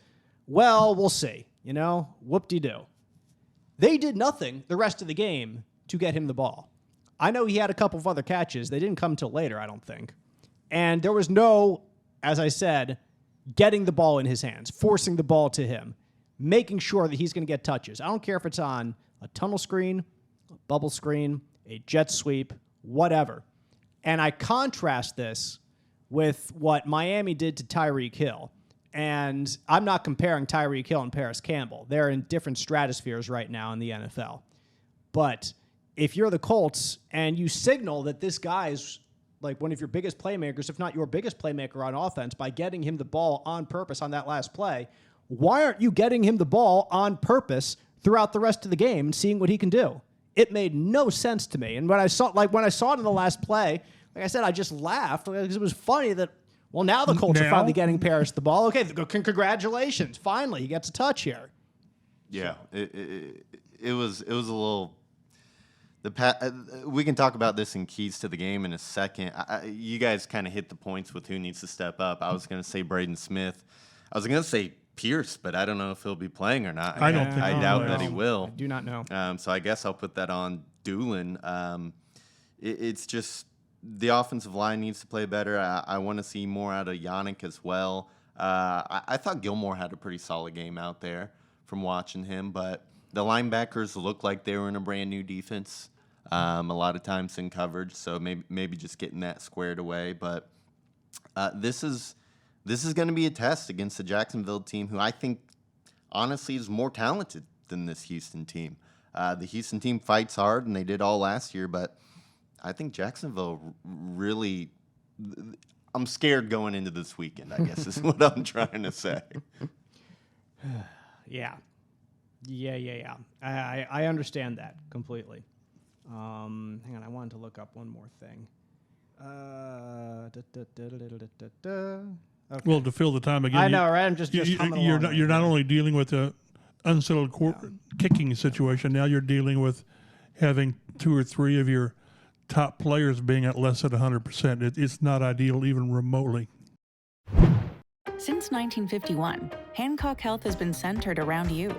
B: well, we'll see. You know, whoop-de-doo. They did nothing the rest of the game to get him the ball. I know he had a couple of other catches. They didn't come till later, I don't think. And there was no, as I said, getting the ball in his hands, forcing the ball to him, making sure that he's going to get touches. I don't care if it's on a tunnel screen, a bubble screen, a jet sweep, whatever. And I contrast this with what Miami did to Tyreek Hill. And I'm not comparing Tyreek Hill and Paris Campbell. They're in different stratospheres right now in the NFL. But if you're the Colts and you signal that this guy's like one of your biggest playmakers, if not your biggest playmaker on offense, by getting him the ball on purpose on that last play, why aren't you getting him the ball on purpose throughout the rest of the game and seeing what he can do? It made no sense to me. And when I saw it in the last play, like I said, I just laughed because it was funny that, well, now the Colts are finally getting Paris the ball. Okay, congratulations. Finally, he gets a touch here.
D: Yeah, it was a little. We can talk about this in keys to the game in a second. You guys kind of hit the points with who needs to step up. I was going to say Braden Smith. I was going to say Pierce, but I don't know if he'll be playing or not.
C: I don't think
D: I doubt that he will.
B: I do not know.
D: So I guess I'll put that on Doolin. It's just the offensive line needs to play better. I want to see more out of Yannick as well. I thought Gilmore had a pretty solid game out there from watching him, but the linebackers looked like they were in a brand new defense. A lot of times in coverage, so maybe just getting that squared away. But this is going to be a test against the Jacksonville team, who I think honestly is more talented than this Houston team. The Houston team fights hard, and they did all last year, but I think Jacksonville really. I'm scared going into this weekend, I guess, is what I'm trying to say.
B: Yeah. I understand that completely. Hang on, I wanted to look up one more thing. Okay.
C: Well, to fill the time again.
B: I know, right? I'm just humming along.
C: You're not only dealing with the unsettled kicking situation, now you're dealing with having 2 or 3 of your top players being at less than 100%. It's not ideal even remotely.
E: Since 1951, Hancock Health has been centered around you.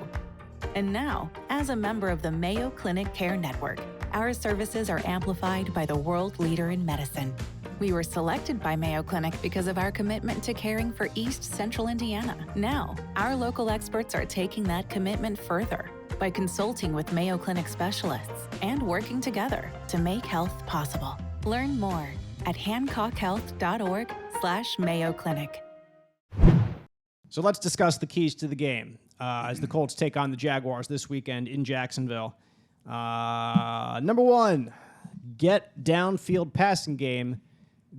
E: And now, as a member of the Mayo Clinic Care Network, our services are amplified by the world leader in medicine. We were selected by Mayo Clinic because of our commitment to caring for East Central Indiana. Now, our local experts are taking that commitment further by consulting with Mayo Clinic specialists and working together to make health possible. Learn more at hancockhealth.org/Mayo Clinic.
B: So let's discuss the keys to the game as the Colts take on the Jaguars this weekend in Jacksonville. Number one, get downfield passing game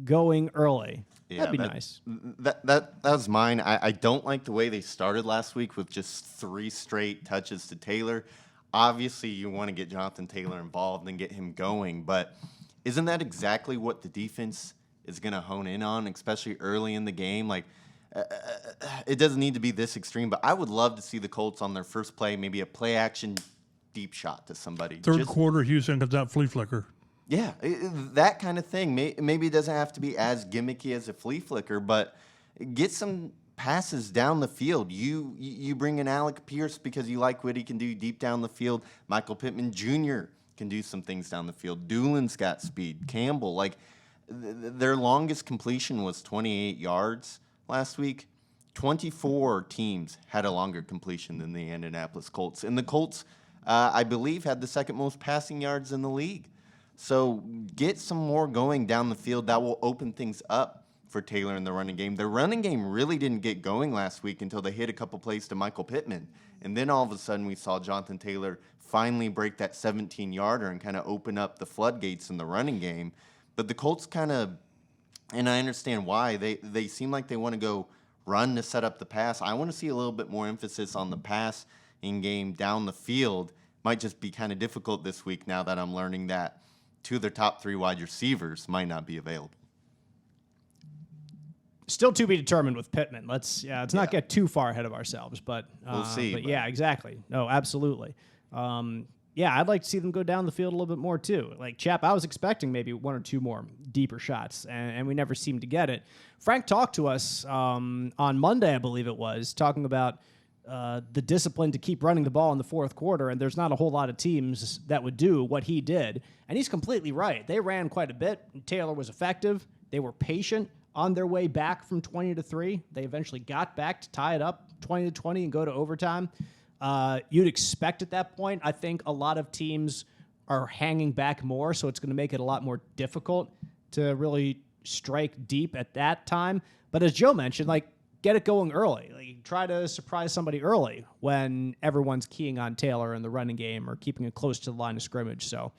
B: going early.
D: Yeah,
B: That'd be nice.
D: That was mine. I don't like the way they started last week with just 3 straight touches to Taylor. Obviously, you want to get Jonathan Taylor involved and get him going, but isn't that exactly what the defense is going to hone in on, especially early in the game? Like, it doesn't need to be this extreme, but I would love to see the Colts on their first play, maybe a play action deep shot to somebody.
C: Third quarter, Houston comes out flea flicker.
D: Yeah, that kind of thing. Maybe it doesn't have to be as gimmicky as a flea flicker, but get some passes down the field. You bring in Alec Pierce because you like what he can do deep down the field. Michael Pittman Jr. can do some things down the field. Doolin's got speed. Campbell, like their longest completion was 28 yards last week. 24 teams had a longer completion than the Indianapolis Colts. And the Colts, I believe, had the second most passing yards in the league. So get some more going down the field. That will open things up for Taylor in the running game. The running game really didn't get going last week until they hit a couple plays to Michael Pittman. And then all of a sudden we saw Jonathan Taylor finally break that 17-yarder and kind of open up the floodgates in the running game. But the Colts kind of, and I understand why, they seem like they want to go run to set up the pass. I want to see a little bit more emphasis on the pass in game down the field. Might just be kind of difficult this week now that I'm learning that 2 of their top 3 wide receivers might not be available.
B: Still to be determined with Pittman. Let's not get too far ahead of ourselves, but
D: we'll see.
B: But yeah, exactly. No, absolutely. I'd like to see them go down the field a little bit more too. Like Chap, I was expecting maybe 1 or 2 more deeper shots, and we never seemed to get it. Frank talked to us on Monday, I believe it was, talking about the discipline to keep running the ball in the fourth quarter, and there's not a whole lot of teams that would do what he did. And he's completely right. They ran quite a bit. Taylor was effective. They were patient on their way back from 20-3. They eventually got back to tie it up 20-20 and go to overtime. You'd expect at that point, I think a lot of teams are hanging back more, so it's going to make it a lot more difficult to really strike deep at that time. But as Joe mentioned, like, get it going early. Like, try to surprise somebody early when everyone's keying on Taylor in the running game or keeping it close to the line of scrimmage. So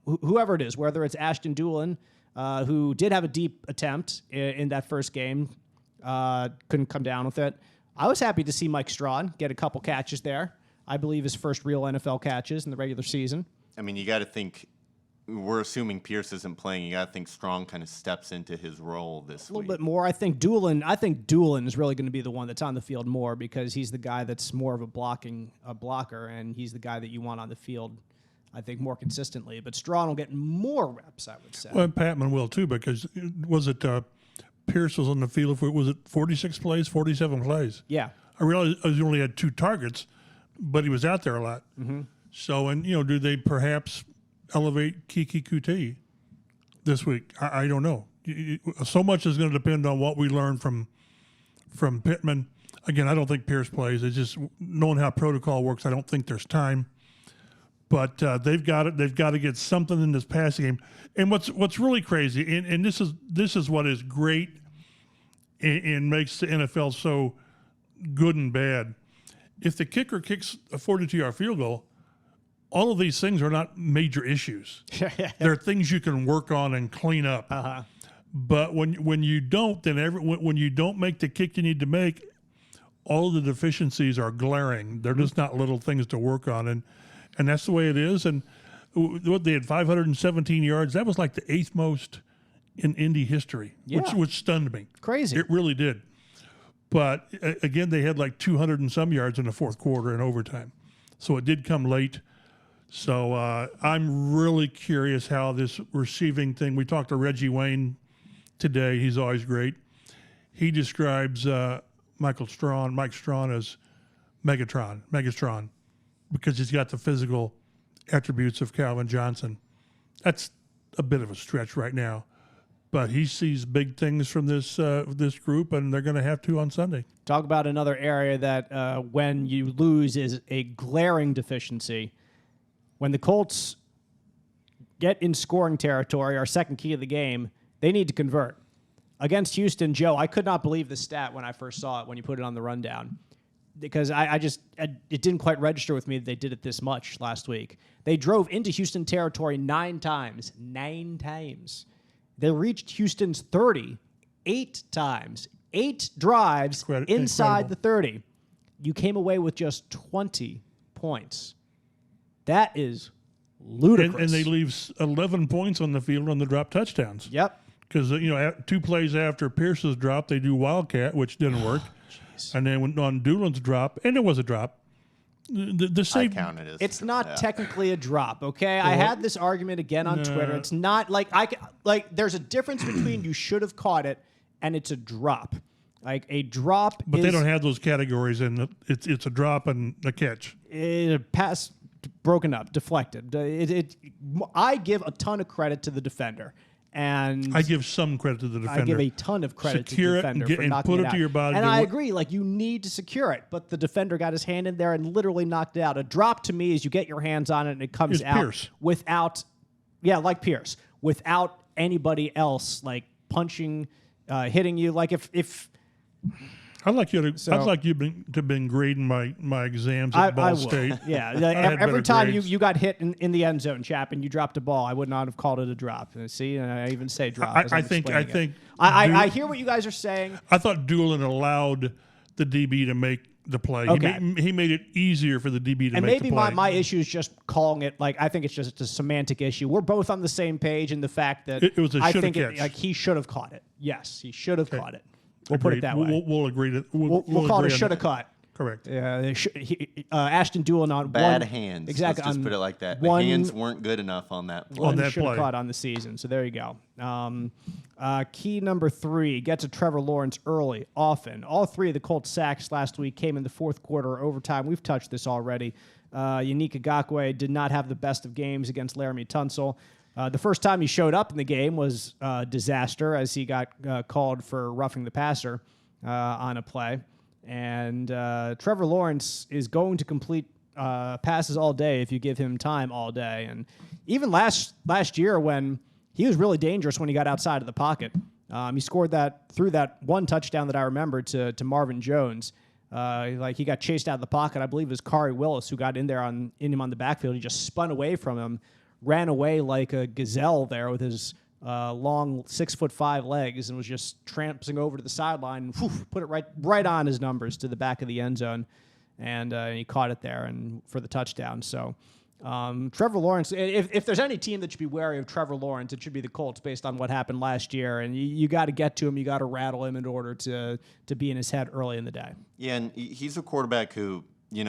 B: whoever it is, whether it's Ashton Doolin, who did have a deep attempt in that first game, couldn't come down with it. I was happy to see Mike Strawn get a couple catches there. I believe his first real NFL catches in the regular season.
D: I mean, you got to think, we're assuming Pierce isn't playing. You got to think Strong kind of steps into his role this week.
B: A little bit more. I think Doolin is really going to be the one that's on the field more because he's the guy that's more of a blocker, and he's the guy that you want on the field, I think, more consistently. But Strawn will get more reps, I would say.
C: Well, Patman will too, because was it Pierce was on the field for, was it 46 plays, 47 plays?
B: Yeah.
C: I realized he only had 2 targets, but he was out there a lot.
B: Mm-hmm.
C: So, and, do they perhaps elevate Kiki Kuti this week? I don't know. So much is going to depend on what we learn from Pittman. Again, I don't think Pierce plays. It's just knowing how protocol works. I don't think there's time. But they've got it. They've got to get something in this passing game. And what's really crazy, and this is what is great and makes the NFL so good and bad. If the kicker kicks a 42-yard field goal, all of these things are not major issues. They're things you can work on and clean up.
B: Uh-huh.
C: But when you don't, then when you don't make the kick you need to make, all of the deficiencies are glaring. They're just not little things to work on, and that's the way it is. And what they had 517 yards. That was like the 8th most in Indy history, which stunned me.
B: Crazy.
C: It really did. But again, they had like 200 and some yards in the fourth quarter in overtime, so it did come late. So I'm really curious how this receiving thing. We talked to Reggie Wayne today. He's always great. He describes Mike Strawn as Megatron, because he's got the physical attributes of Calvin Johnson. That's a bit of a stretch right now, but he sees big things from this group, and they're going to have to on Sunday.
B: Talk about another area that when you lose is a glaring deficiency. When the Colts get in scoring territory, our second key of the game, they need to convert. Against Houston, Joe, I could not believe the stat when I first saw it, when you put it on the rundown, because it didn't quite register with me that they did it this much last week. They drove into Houston territory 9 times. 9 times. They reached Houston's 30 8 times. 8 drives inside the 30. You came away with just 20 points. That is ludicrous.
C: And they leave 11 points on the field on the drop touchdowns.
B: Yep.
C: Because, 2 plays after Pierce's drop, they do Wildcat, which didn't work. And then on Doolin's drop, and it was a drop.
D: I counted it.
B: It's not technically a drop, okay? I had this argument again on Twitter. It's not like there's a difference between you should have caught it and it's a drop. Like a drop,
C: but they don't have those categories, and it's a drop and a catch.
B: Pass broken up, deflected. I give a ton of credit to the defender. And
C: I give some credit to the defender.
B: I give a ton of credit to the defender for knocking it out.
C: Put it to your body.
B: And I agree, you need to secure it. But the defender got his hand in there and literally knocked it out. A drop to me is you get your hands on it and it comes out
C: Pierce.
B: without, like Pierce, without anybody else punching, hitting you. Like if
C: I'd like you to been grading my exams at Ball State.
B: Yeah, every time you got hit in the end zone, Chap, and you dropped a ball, I would not have called it a drop. See, and I even say drop.
C: I think
B: I hear what you guys are saying.
C: I thought Doolin allowed the DB to make the play.
B: Okay.
C: He made it easier for the DB to make the play.
B: And maybe my issue is just calling it I think it's just a semantic issue. We're both on the same page in the fact that
C: it was a shoulda catch.
B: He should have caught it. Yes, he should have caught it. We'll put it that way.
C: We'll agree that
B: we'll call it a shoulda caught.
C: Correct.
B: Ashton Doolin on
D: bad
B: one,
D: hands.
B: Exactly.
D: Let's just put it like that. The hands weren't good enough on that play.
B: One shoulda caught on the season. So there you go. Key number 3, get to Trevor Lawrence early, often. All 3 of the Colts sacks last week came in the fourth quarter or overtime. We've touched this already. Yannick Ngakoue did not have the best of games against Laramie Tunsil. The first time he showed up in the game was a disaster as he got called for roughing the passer on a play. And Trevor Lawrence is going to complete passes all day if you give him time all day. And even last year when he was really dangerous when he got outside of the pocket, he scored through that one touchdown that I remember to Marvin Jones. He got chased out of the pocket. I believe it was Kari Willis who got in him on the backfield. He just spun away from him. Ran away like a gazelle there with his long 6'5" legs and was just tramping over to the sideline and put it right on his numbers to the back of the end zone, and he caught it there and for the touchdown. So Trevor Lawrence, if there's any team that should be wary of Trevor Lawrence, it should be the Colts based on what happened last year. And you got to get to him, you got to rattle him in order to be in his head early in the day.
D: Yeah, and he's a quarterback who,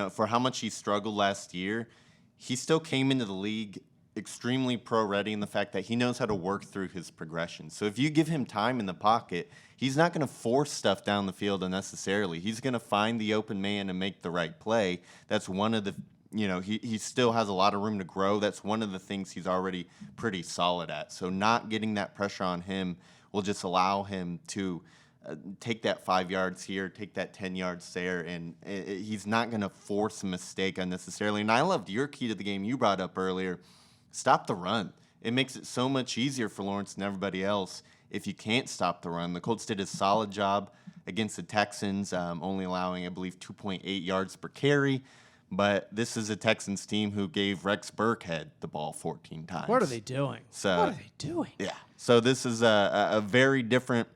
D: for how much he struggled last year, he still came into the league extremely pro-ready in the fact that he knows how to work through his progression. So if you give him time in the pocket, he's not going to force stuff down the field unnecessarily. He's going to find the open man and make the right play. That's one of the, he still has a lot of room to grow. That's one of the things he's already pretty solid at. So not getting that pressure on him will just allow him to take that 5 yards here, take that 10 yards there, and he's not going to force a mistake unnecessarily. And I loved your key to the game you brought up earlier. Stop the run. It makes it so much easier for Lawrence and everybody else if you can't stop the run. The Colts did a solid job against the Texans, only allowing, I believe, 2.8 yards per carry. But this is a Texans team who gave Rex Burkhead the ball 14 times.
B: What are they doing?
D: Yeah. So this is a very different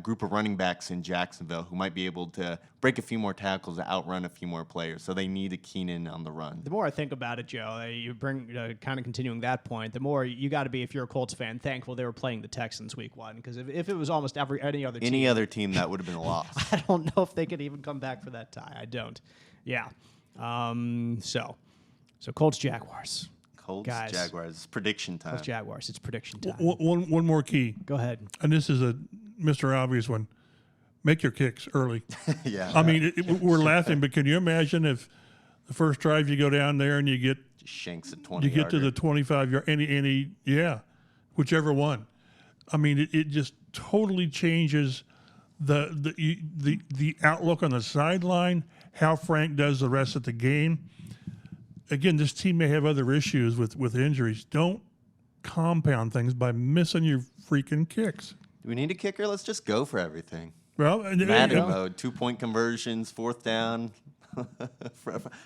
D: group of running backs in Jacksonville who might be able to break a few more tackles and outrun a few more players. So they need to keen in on the run.
B: The more I think about it, Joe, you bring kind of continuing that point, the more you got to be, if you're a Colts fan, thankful they were playing the Texans week 1. Because if it was almost any other team,
D: that would have been a loss.
B: I don't know if they could even come back for that tie. I don't. Yeah. So Colts Jaguars.
D: Guys, Jaguars. It's prediction time.
B: Colts Jaguars. It's prediction time.
C: One more key.
B: Go ahead.
C: And this is a Mr. Obvious one. Make your kicks early.
D: Yeah.
C: I mean, we're laughing, but can you imagine if the first drive you go down there and you get
D: just shanks at 20.
C: You get to the 25-yard, whichever one. I mean, it just totally changes the outlook on the sideline, how Frank does the rest of the game. Again, this team may have other issues with injuries. Don't compound things by missing your freaking kicks.
D: Do we need a kicker? Let's just go for everything.
C: Well, there you
D: Madden
C: go.
D: mode, 2-point conversions, 4th down. I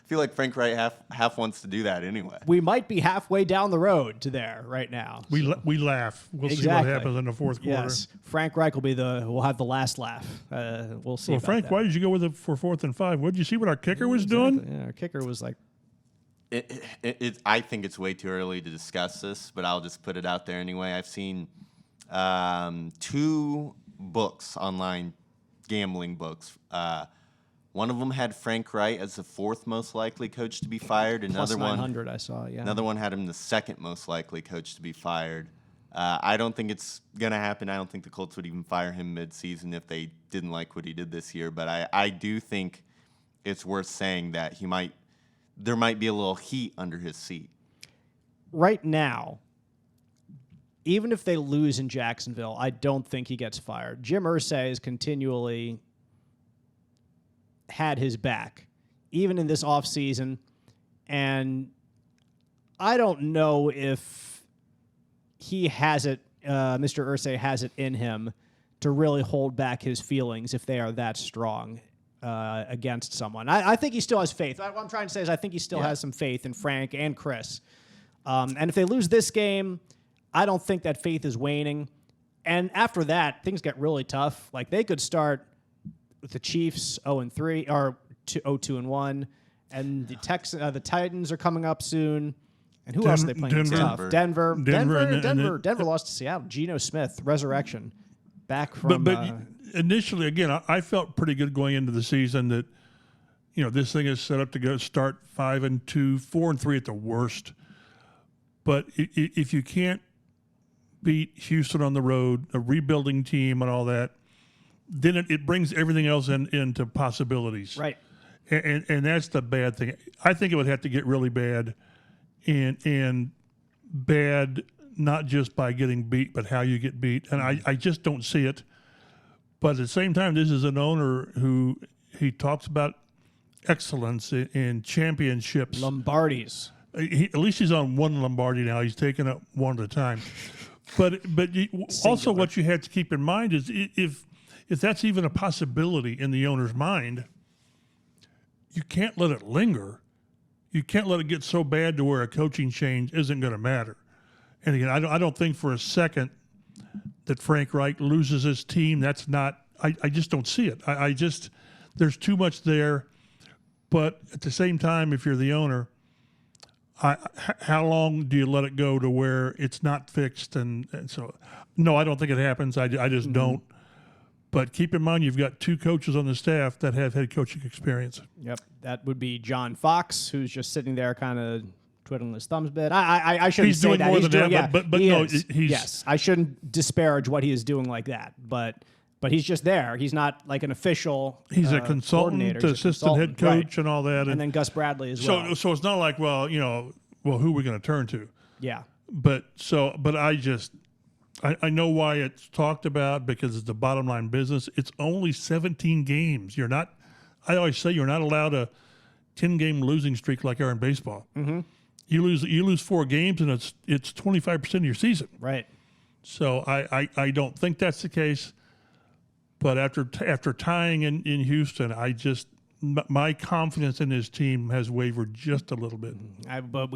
D: feel like Frank Wright half wants to do that anyway.
B: We might be halfway down the road to there right now.
C: We laugh. We'll see what happens in the fourth quarter.
B: Yes, Frank Reich will have the last laugh. We'll see.
C: Well,
B: about
C: Frank,
B: that.
C: why did you go with it for 4th and 5? What did you see what our kicker was doing?
B: Yeah, our kicker was like,
D: I think it's way too early to discuss this, but I'll just put it out there anyway. I've seen 2 books, online gambling books. One of them had Frank Wright as the 4th most likely coach to be fired.
B: plus 900, I saw, yeah.
D: Another one had him the 2nd most likely coach to be fired. I don't think it's going to happen. I don't think the Colts would even fire him mid-season if they didn't like what he did this year. But I do think it's worth saying that there might be a little heat under his seat.
B: Right now, even if they lose in Jacksonville, I don't think he gets fired. Jim Irsay has continually had his back, even in this offseason. And I don't know if he has it, Mr. Irsay has it in him to really hold back his feelings if they are that strong against someone. I think he still has faith. What I'm trying to say is I think he still has some faith in Frank and Chris. And if they lose this game, I don't think that faith is waning. And after that, things get really tough. Like, they could start with the Chiefs 0-3 or 0-2-1, and the Titans are coming up soon. And who else are they playing?
C: Denver.
B: Tough. Denver.
C: Denver
B: lost to Seattle. Geno Smith, resurrection, back from.
C: But initially, again, I felt pretty good going into the season that, this thing is set up to start 5-2, 4-3 at the worst. But if you can't beat Houston on the road, a rebuilding team and all that, then it brings everything else into possibilities.
B: Right.
C: And that's the bad thing. I think it would have to get really bad, and bad not just by getting beat, but how you get beat. And I just don't see it. But at the same time, this is an owner who he talks about excellence in championships.
B: Lombardies.
C: At least he's on one Lombardi now. He's taking it one at a time. But also what you have to keep in mind is if that's even a possibility in the owner's mind, you can't let it linger. You can't let it get so bad to where a coaching change isn't going to matter. And again, I don't think for a second that Frank Reich loses his team. That's not. I just don't see it. There's too much there. But at the same time, if you're the owner, how long do you let it go to where it's not fixed? And so, no, I don't think it happens. I just don't. But keep in mind, you've got 2 coaches on the staff that have head coaching experience.
B: Yep, that would be John Fox, who's just sitting there kind of twiddling his thumbs a bit. I shouldn't
C: He's
B: say
C: doing
B: that.
C: more
B: He's
C: than
B: doing,
C: that, but no,
B: is.
C: he's...
B: Yes, I shouldn't disparage what he is doing like that, but he's just there. He's not like an official
C: He's a consultant, assistant head coach,
B: right.
C: and all that.
B: And then Gus Bradley as well.
C: So it's not like, who are we going to turn to?
B: Yeah.
C: But I know why it's talked about, because it's the bottom line business. It's only 17 games. I always say you're not allowed a 10-game losing streak like are in baseball. Mm-hmm. You lose 4 games and it's 25% of your season.
B: Right.
C: So I don't think that's the case. But after tying in Houston, my confidence in his team has wavered just a little bit.
B: But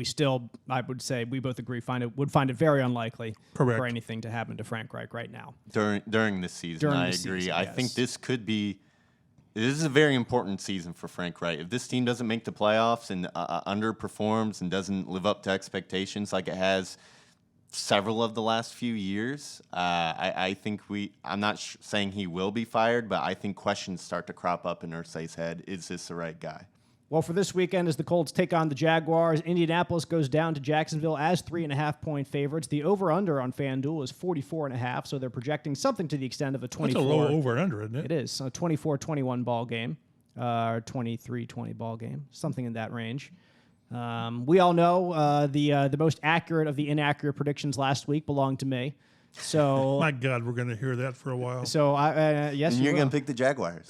B: I would say we both agree, would find it very unlikely
C: Correct.
B: for anything to happen to Frank Reich right now.
D: During this season, I agree. I think this is a very important season for Frank Reich. If this team doesn't make the playoffs and underperforms and doesn't live up to expectations like it has several of the last few years, I think I'm not saying he will be fired, but I think questions start to crop up in Irsay's head. Is this the right guy?
B: Well, for this weekend, as the Colts take on the Jaguars, Indianapolis goes down to Jacksonville as 3.5-point favorites. The over-under on FanDuel is 44.5, so they're projecting something to the extent of a 24.
C: That's a low over-under, isn't it?
B: It is. A 24-21 ball game, or 23-20 ball game, something in that range. We all know the most accurate of the inaccurate predictions last week belonged to me. So
C: my God, we're going to hear that for a while.
B: So yes,
D: and you're going to pick the Jaguars.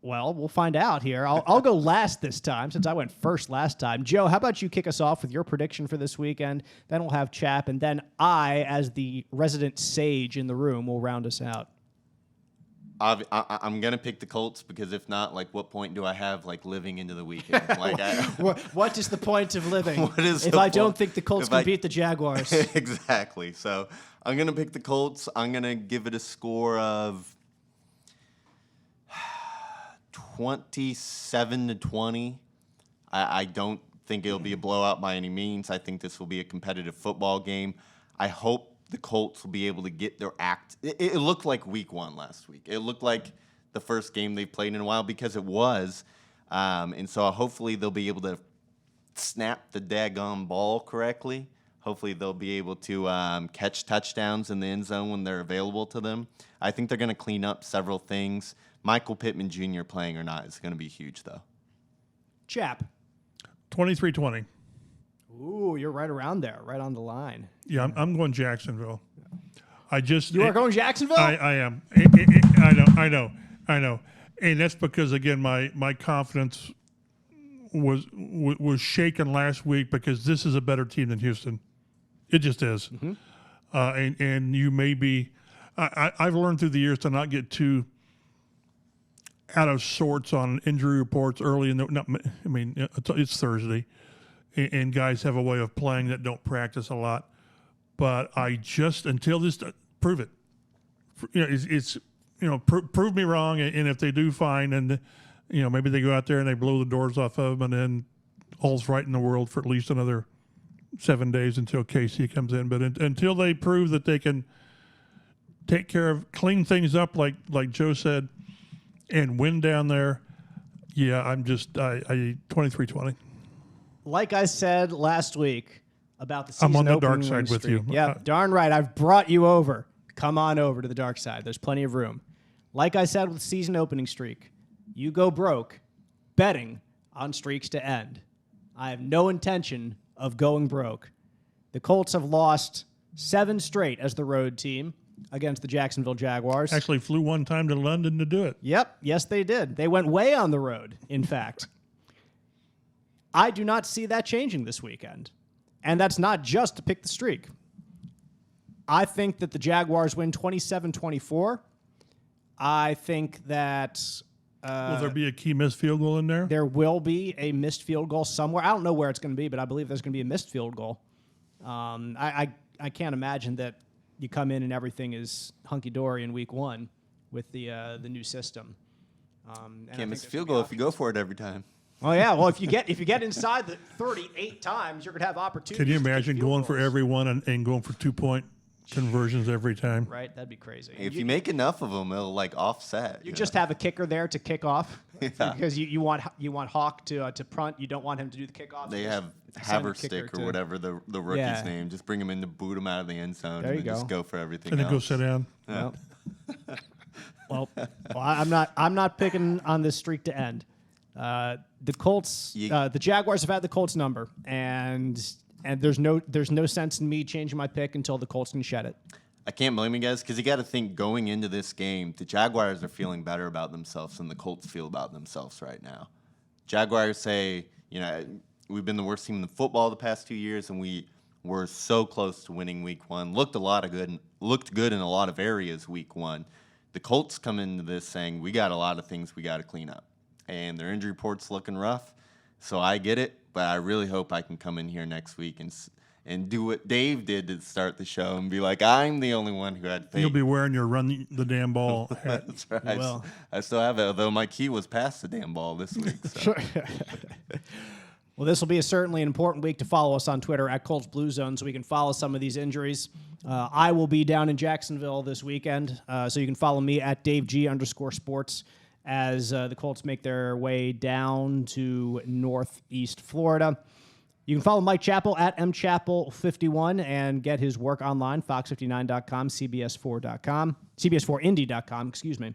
B: Well, we'll find out here. I'll go last this time since I went first last time. Joe, how about you kick us off with your prediction for this weekend? Then we'll have Chap, and then I, as the resident sage in the room, will round us out.
D: I'm going to pick the Colts because if not, like, what point do I have, like, living into the weekend? Like,
B: what is the point of living
D: what is
B: if
D: the
B: I
D: point?
B: don't think the Colts can beat the Jaguars?
D: Exactly. So I'm going to pick the Colts. I'm going to give it a score of 27-20. I don't think it'll be a blowout by any means. I think this will be a competitive football game. I hope the Colts will be able to get their act. It looked like week 1 last week. It looked like the first game they've played in a while because it was. And so hopefully they'll be able to snap the daggone ball correctly. Hopefully they'll be able to catch touchdowns in the end zone when they're available to them. I think they're going to clean up several things. Michael Pittman Jr. playing or not is going to be huge, though.
B: Chap.
C: 23-20.
B: Ooh, you're right around there, right on the line.
C: Yeah, I'm going Jacksonville.
B: You are going Jacksonville?
C: I am. I know. And that's because, again, my confidence was shaken last week because this is a better team than Houston. It just is. Mm-hmm. And you may be I've learned through the years to not get too out of sorts on injury reports early in the. It's Thursday, and guys have a way of playing that don't practice a lot. But I just until this prove it. Prove me wrong, and if they do, fine. And maybe they go out there and they blow the doors off of them, and then all's right in the world for at least another 7 days until KC comes in. But until they prove that they can take care of, clean things up, like Joe said, and win down there, yeah, I'm just I 23-20.
B: Like I said last week about the season
C: I'm on the
B: opening
C: dark side with
B: streak.
C: you.
B: Yeah, darn right. I've brought you over. Come on over to the dark side. There's plenty of room. Like I said with season opening streak, you go broke betting on streaks to end. I have no intention of going broke. The Colts have lost 7 straight as the road team against the Jacksonville Jaguars.
C: Actually flew one time to London to do it.
B: Yep. Yes, they did. They went way on the road, in fact. I do not see that changing this weekend. And that's not just to pick the streak. I think that the Jaguars win 27-24. I think that...
C: will there be a key missed field goal in there?
B: There will be a missed field goal somewhere. I don't know where it's going to be, but I believe there's going to be a missed field goal. I can't imagine that you come in and everything is hunky-dory in week 1 with the new system.
D: Can't miss a field goal if you go for it every time.
B: Oh yeah, well if you get inside the 38 times, you're gonna have opportunities.
C: Can you imagine going for every one and going for 2-point conversions every time?
B: Right, that'd be crazy.
D: If you make enough of them, it'll offset.
B: You just have a kicker there to kick off because you want Hawk to punt. You don't want him to do the kickoff.
D: They have Haverstick or whatever the rookie's name. Just bring him in to boot him out of the end zone and just go for everything.
C: And then go sit down.
B: Yeah. Well, I'm not picking on this streak to end. The Colts, the Jaguars have had the Colts number, and there's no sense in me changing my pick until the Colts can shed it.
D: I can't blame you guys because you got to think going into this game, the Jaguars are feeling better about themselves than the Colts feel about themselves right now. Jaguars say, we've been the worst team in the football the past 2 years, and we were so close to winning week 1. Looked good in a lot of areas week 1. The Colts come into this saying we got a lot of things we got to clean up. And their injury report's looking rough, so I get it. But I really hope I can come in here next week and do what Dave did to start the show and be like, I'm the only one who had faith.
C: You'll be wearing your run the damn ball hat.
D: That's right.
B: Well,
D: I still have it, although my key was past the damn ball this week. So.
B: Well, this will be certainly an important week to follow us on Twitter at Colts Blue Zone so we can follow some of these injuries. I will be down in Jacksonville this weekend, so you can follow me at DaveG_sports. As the Colts make their way down to Northeast Florida. You can follow Mike Chappell at mchappell51 and get his work online, fox59.com, cbs4.com, cbs4indy.com, excuse me.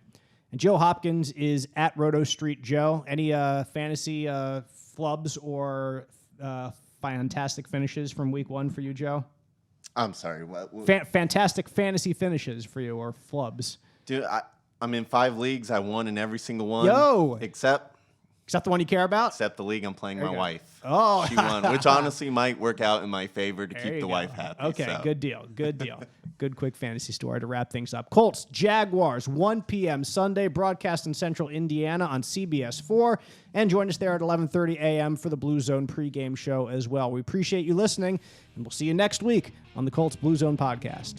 B: And Joe Hopkins is at Roto Street Joe. Any fantasy flubs or fantastic finishes from week 1 for you, Joe?
D: I'm sorry, what?
B: Fantastic fantasy finishes for you or flubs?
D: Dude, I'm in 5 leagues. I won in every single one.
B: Yo!
D: Except
B: the one you care about?
D: Except the league I'm playing my wife.
B: Oh.
D: She won, which honestly might work out in my favor to keep the wife happy.
B: Okay,
D: so.
B: good deal. Good quick fantasy story to wrap things up. Colts, Jaguars, 1 p.m. Sunday, broadcast in Central Indiana on CBS 4. And join us there at 11:30 a.m. for the Blue Zone pregame show as well. We appreciate you listening, and we'll see you next week on the Colts Blue Zone podcast.